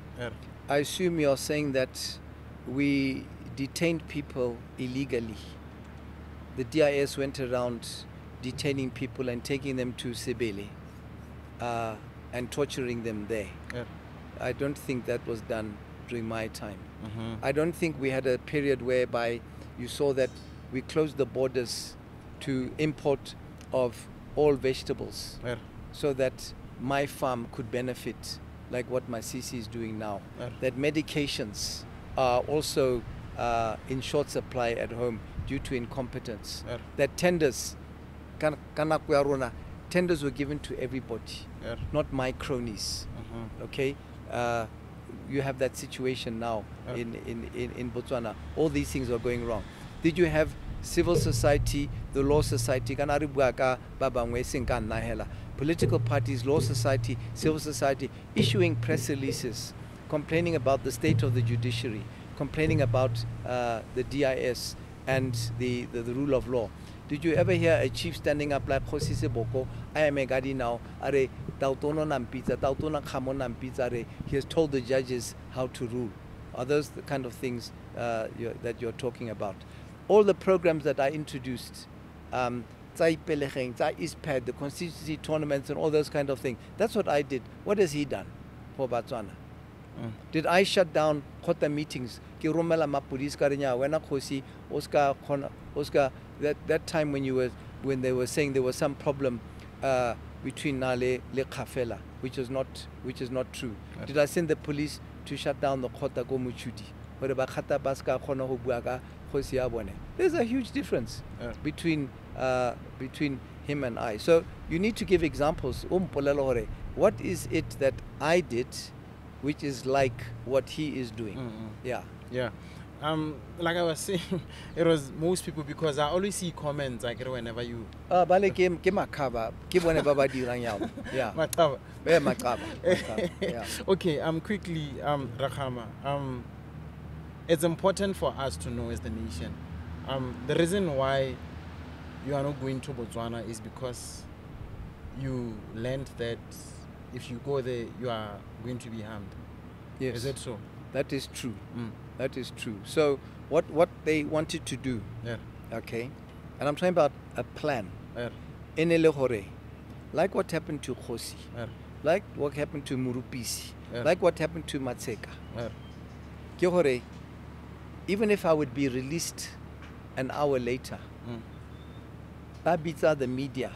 I assume you're saying that we detained people illegally. The DIS went around detaining people and taking them to Sibele and torturing them there. I don't think that was done during my time. I don't think we had a period whereby you saw that we closed the borders to import of all vegetables so that my farm could benefit like what Masisi is doing now. That medications are also in short supply at home due to incompetence. That tenders were given to everybody, not my cronies. Okay, you have that situation now in Botswana. All these things are going wrong. Did you have civil society, the law society, political parties, law society, civil society, issuing press releases, complaining about the state of the judiciary, complaining about the DIS and the rule of law? Did you ever hear a chief standing up like H.E Boko, I am a gadi now, are tautono nampita, tautono khamo nampita, he has told the judges how to rule? Are those the kind of things that you're talking about? All the programs that I introduced, the constituency tournaments and all those kind of things, that's what I did. What has he done for Botswana? Did I shut down Kota meetings? Oscar, that time when they were saying there was some problem between Nale le Khafela, which is not true. Did I send the police to shut down the Kota go Muchudi? There's a huge difference between him and I. So you need to give examples. What is it that I did which is like what he is doing? Yeah. Like I was saying, it was most people, because I always see comments like whenever you Yeah. Okay, quickly, Rakhama, it's important for us to know as the nation, the reason why you are not going to Botswana is because you learned that if you go there, you are going to be harmed. Yes. Is that so? That is true. That is true. So what they wanted to do, okay, and I'm talking about a plan, in Elehore, like what happened to Khosi, like what happened to Murupisi, like what happened to Matseka. Kehore, even if I would be released an hour later, Babita the media,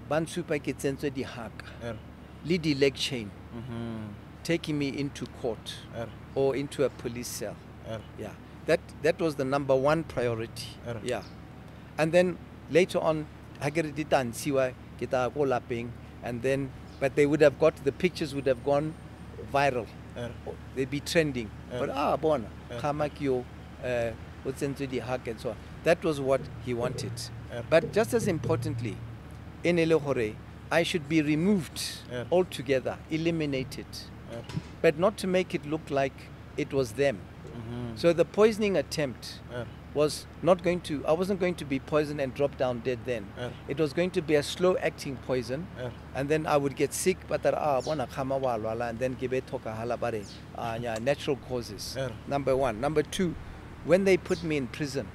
Bansupa Kitsenso di Haka, lead the leg chain, taking me into court or into a police cell. Yeah, that was the number one priority. Yeah, and then later on, and then, but they would have the pictures would have gone viral. They'd be trending. But bona, Khamakyo, and so on. That was what he wanted. But just as importantly, in Elehore, I should be removed altogether, eliminated, but not to make it look like it was them. So the poisoning attempt was not going to, I wasn't going to be poisoned and drop down dead then. It was going to be a slow acting poison, and then I would get sick, but and then give it natural causes. Number one. Number two, when they put me in prison,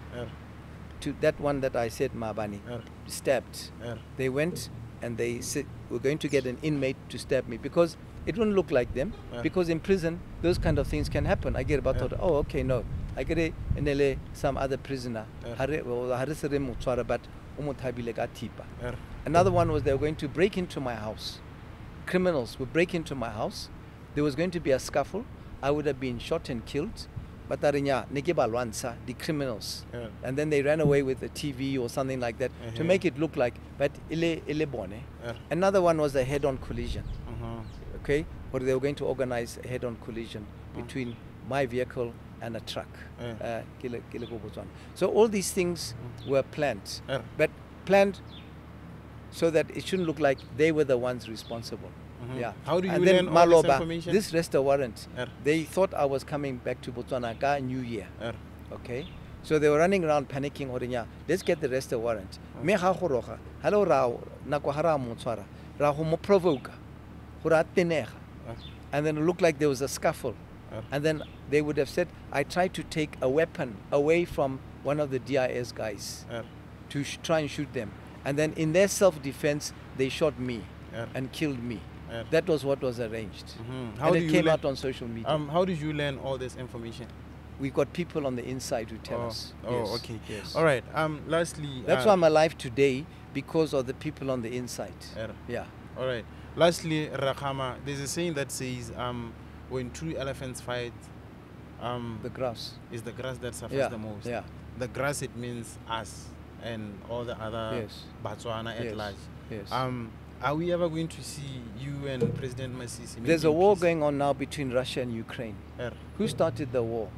to that one that I said Mabani, stabbed, they went and they said, we're going to get an inmate to stab me, because it wouldn't look like them, because in prison those kind of things can happen. I get about oh, okay, no, I get it in some other prisoner. Another one was they were going to break into my house. Criminals would break into my house. There was going to be a scuffle. I would have been shot and killed. But the criminals, and then they ran away with a TV or something like that to make it look like. But another one was a head-on collision. Okay, or they were going to organize a head-on collision between my vehicle and a truck. So all these things were planned, but planned so that it shouldn't look like they were the ones responsible. Yeah. How do you and learn then all this Maloba, information? this rest a warrant. They thought I was coming back to Botswana New Year. Okay, so they were running around panicking. Let's get the rest a warrant. Hello, Rao, Nakwahara Motswara, Rahumo provoke, and then it looked like there was a scuffle. And then they would have said, I tried to take a weapon away from one of the DIS guys to try and shoot them. And then in their self-defense, they shot me and killed me. That was what was arranged. How and it came out on social media. How did you learn all this information? We got people on the inside who tell us. Oh, okay. Yes. All right. Lastly, that's why I'm alive today, because of the people on the inside. Yeah. All right. Lastly, Rakhama, there's a saying that says, when two elephants fight, the grass is the grass that suffers the most. Yeah. The grass, it means us and all the other Botswana at large. Yes. Are we ever going to see you and President Masisi? There's a making war peace? going on now between Russia and Ukraine. Er, Who started the war?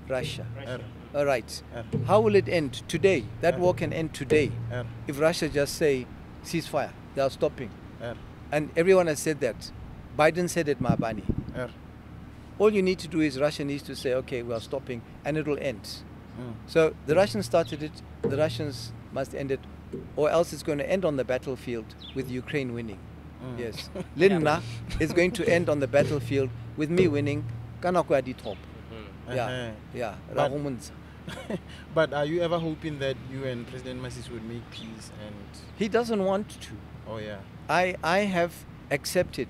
Russia. er, All right. er, How will it end today? That war can end today er, if Russia just say ceasefire. They are stopping. er, And everyone has said that. Biden said it, Mabani. er. All you need to do is Russia needs to say, okay, we are stopping, and it will end. Mm. So the Russians started it, the Russians must end it, or else it's going to end on the battlefield with Ukraine winning. Mm. Yes. Linna is going to end on the battlefield with me winning. Kanakwa di top. Yeah. Uh-huh. Yeah. But- Rahumunza. But are you ever hoping that you and President Masisi would make peace? And He doesn't want to. oh yeah, I have accepted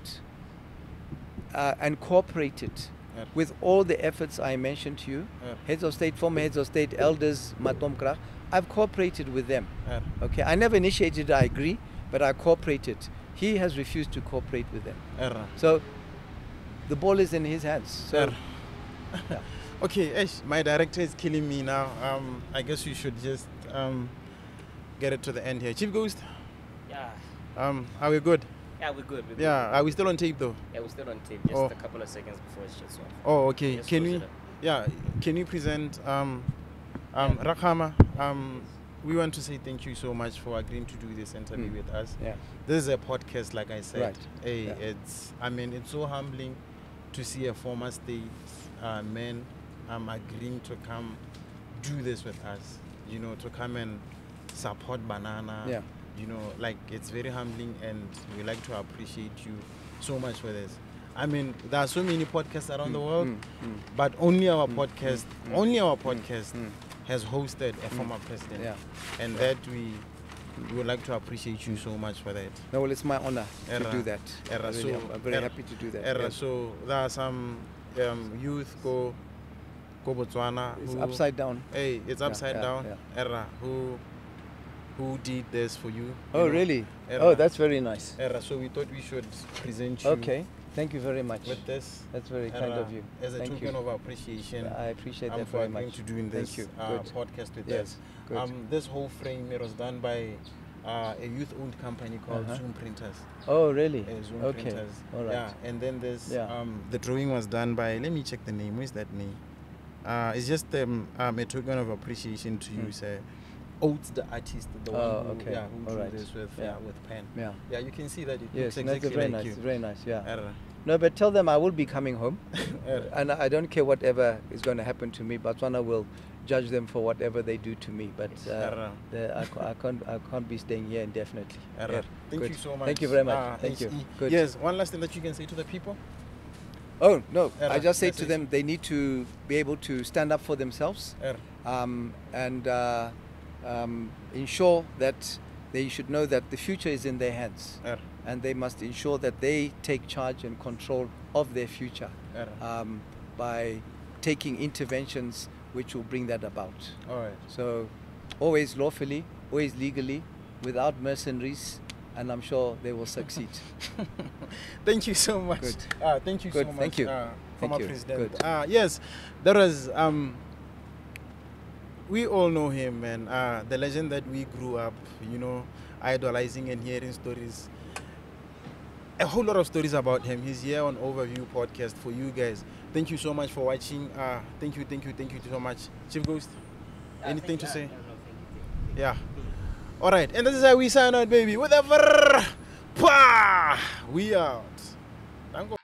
and cooperated er, with all the efforts I mentioned to you. er, Heads of state, former heads of state, elders, Matomkra. I've cooperated with them. er. Okay, I never initiated, I agree, but I cooperated. He has refused to cooperate with them. Er. So the ball is in his hands. So Er. Okay, Ash, my director is killing me now. I guess you should just get it to the end here. Chief Ghost, Yeah. are we good? Yeah, we're good. We're good. Yeah, are we still on tape though? Yeah, we're still on tape. Just Oh. a couple of seconds before it shuts off. Oh, okay. Just Can close we? it up. Yeah, Can you present Rakhama? We want to say thank you so much for agreeing to do this interview with us. Yeah. This is a podcast, like I said. Right. Hey, Yeah. it's so humbling to see a former state man agreeing to come do this with us. You know, to come and support Banana. Yeah. You know, like it's very humbling, and we like to appreciate you so much for this. I mean, there are so many podcasts around the world, but only our podcast, has hosted a former president, Yeah. and that we would like to appreciate you so much for that. No, well, it's my honor to Era. do that. Era. Really, So, I'm very era. happy to do that. Era, Yeah. so there are some youth go Botswana. It's who- upside down. Hey, it's upside yeah, down. yeah. Era, who did this for you? Oh, you know? really? Era. Oh, that's very nice. Era, so we thought we should present you Okay. Thank you very much. with this. That's very kind of you. As a Thank token you. of appreciation. I appreciate that for very agreeing much. to doing this Thank you. Good. podcast with Yes, us. good. This whole frame, it was done by a youth-owned company called Uh-huh. Zoom Printers. Oh, really? Zoom Okay. Printers. All right. Yeah, and then there's Yeah. the drawing was done by. Let me check the name. Where's that name? It's just a token of appreciation to you, sir. Oates, the artist, the one who, okay. yeah, who All drew right. this with Yeah. with pen. Yeah. Yeah, you can see that it Yes, looks no, exactly it's very like nice. you. Very nice. Yeah. Era. No, but tell them I will be coming home, Era. and I don't care whatever is going to happen to me. Botswana will judge them for whatever they do to me. But Era. I can't be staying here indefinitely. Era. Yeah, Thank good. you so much. Thank you very much. Thank you. H.E. Good. Yes, one last thing that you can say to the people. Oh no! Era, I just say to message. them they need to be able to stand up for themselves, Era. and ensure that they should know that the future is in their hands, Era. and they must ensure that they take charge and control of their future Era. by taking interventions which will bring that about. All right. So, always lawfully, always legally, without mercenaries, and I'm sure they will succeed. Thank you so much. Good. Thank you Good. so much. Thank you. Former you. president. Good. Yes, there was. We all know him, and the legend that we grew up, you know, idolizing and hearing stories. A whole lot of stories about him. He's here on Overview Podcast for you guys. Thank you so much for watching. Thank you so much. Chief Ghost, anything to say? Yeah. All right, and this is how we sign out, baby. Whatever. We out. Dango.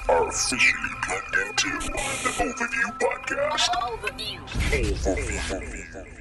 Are officially plugged into the Overview Podcast. Overview. Overview.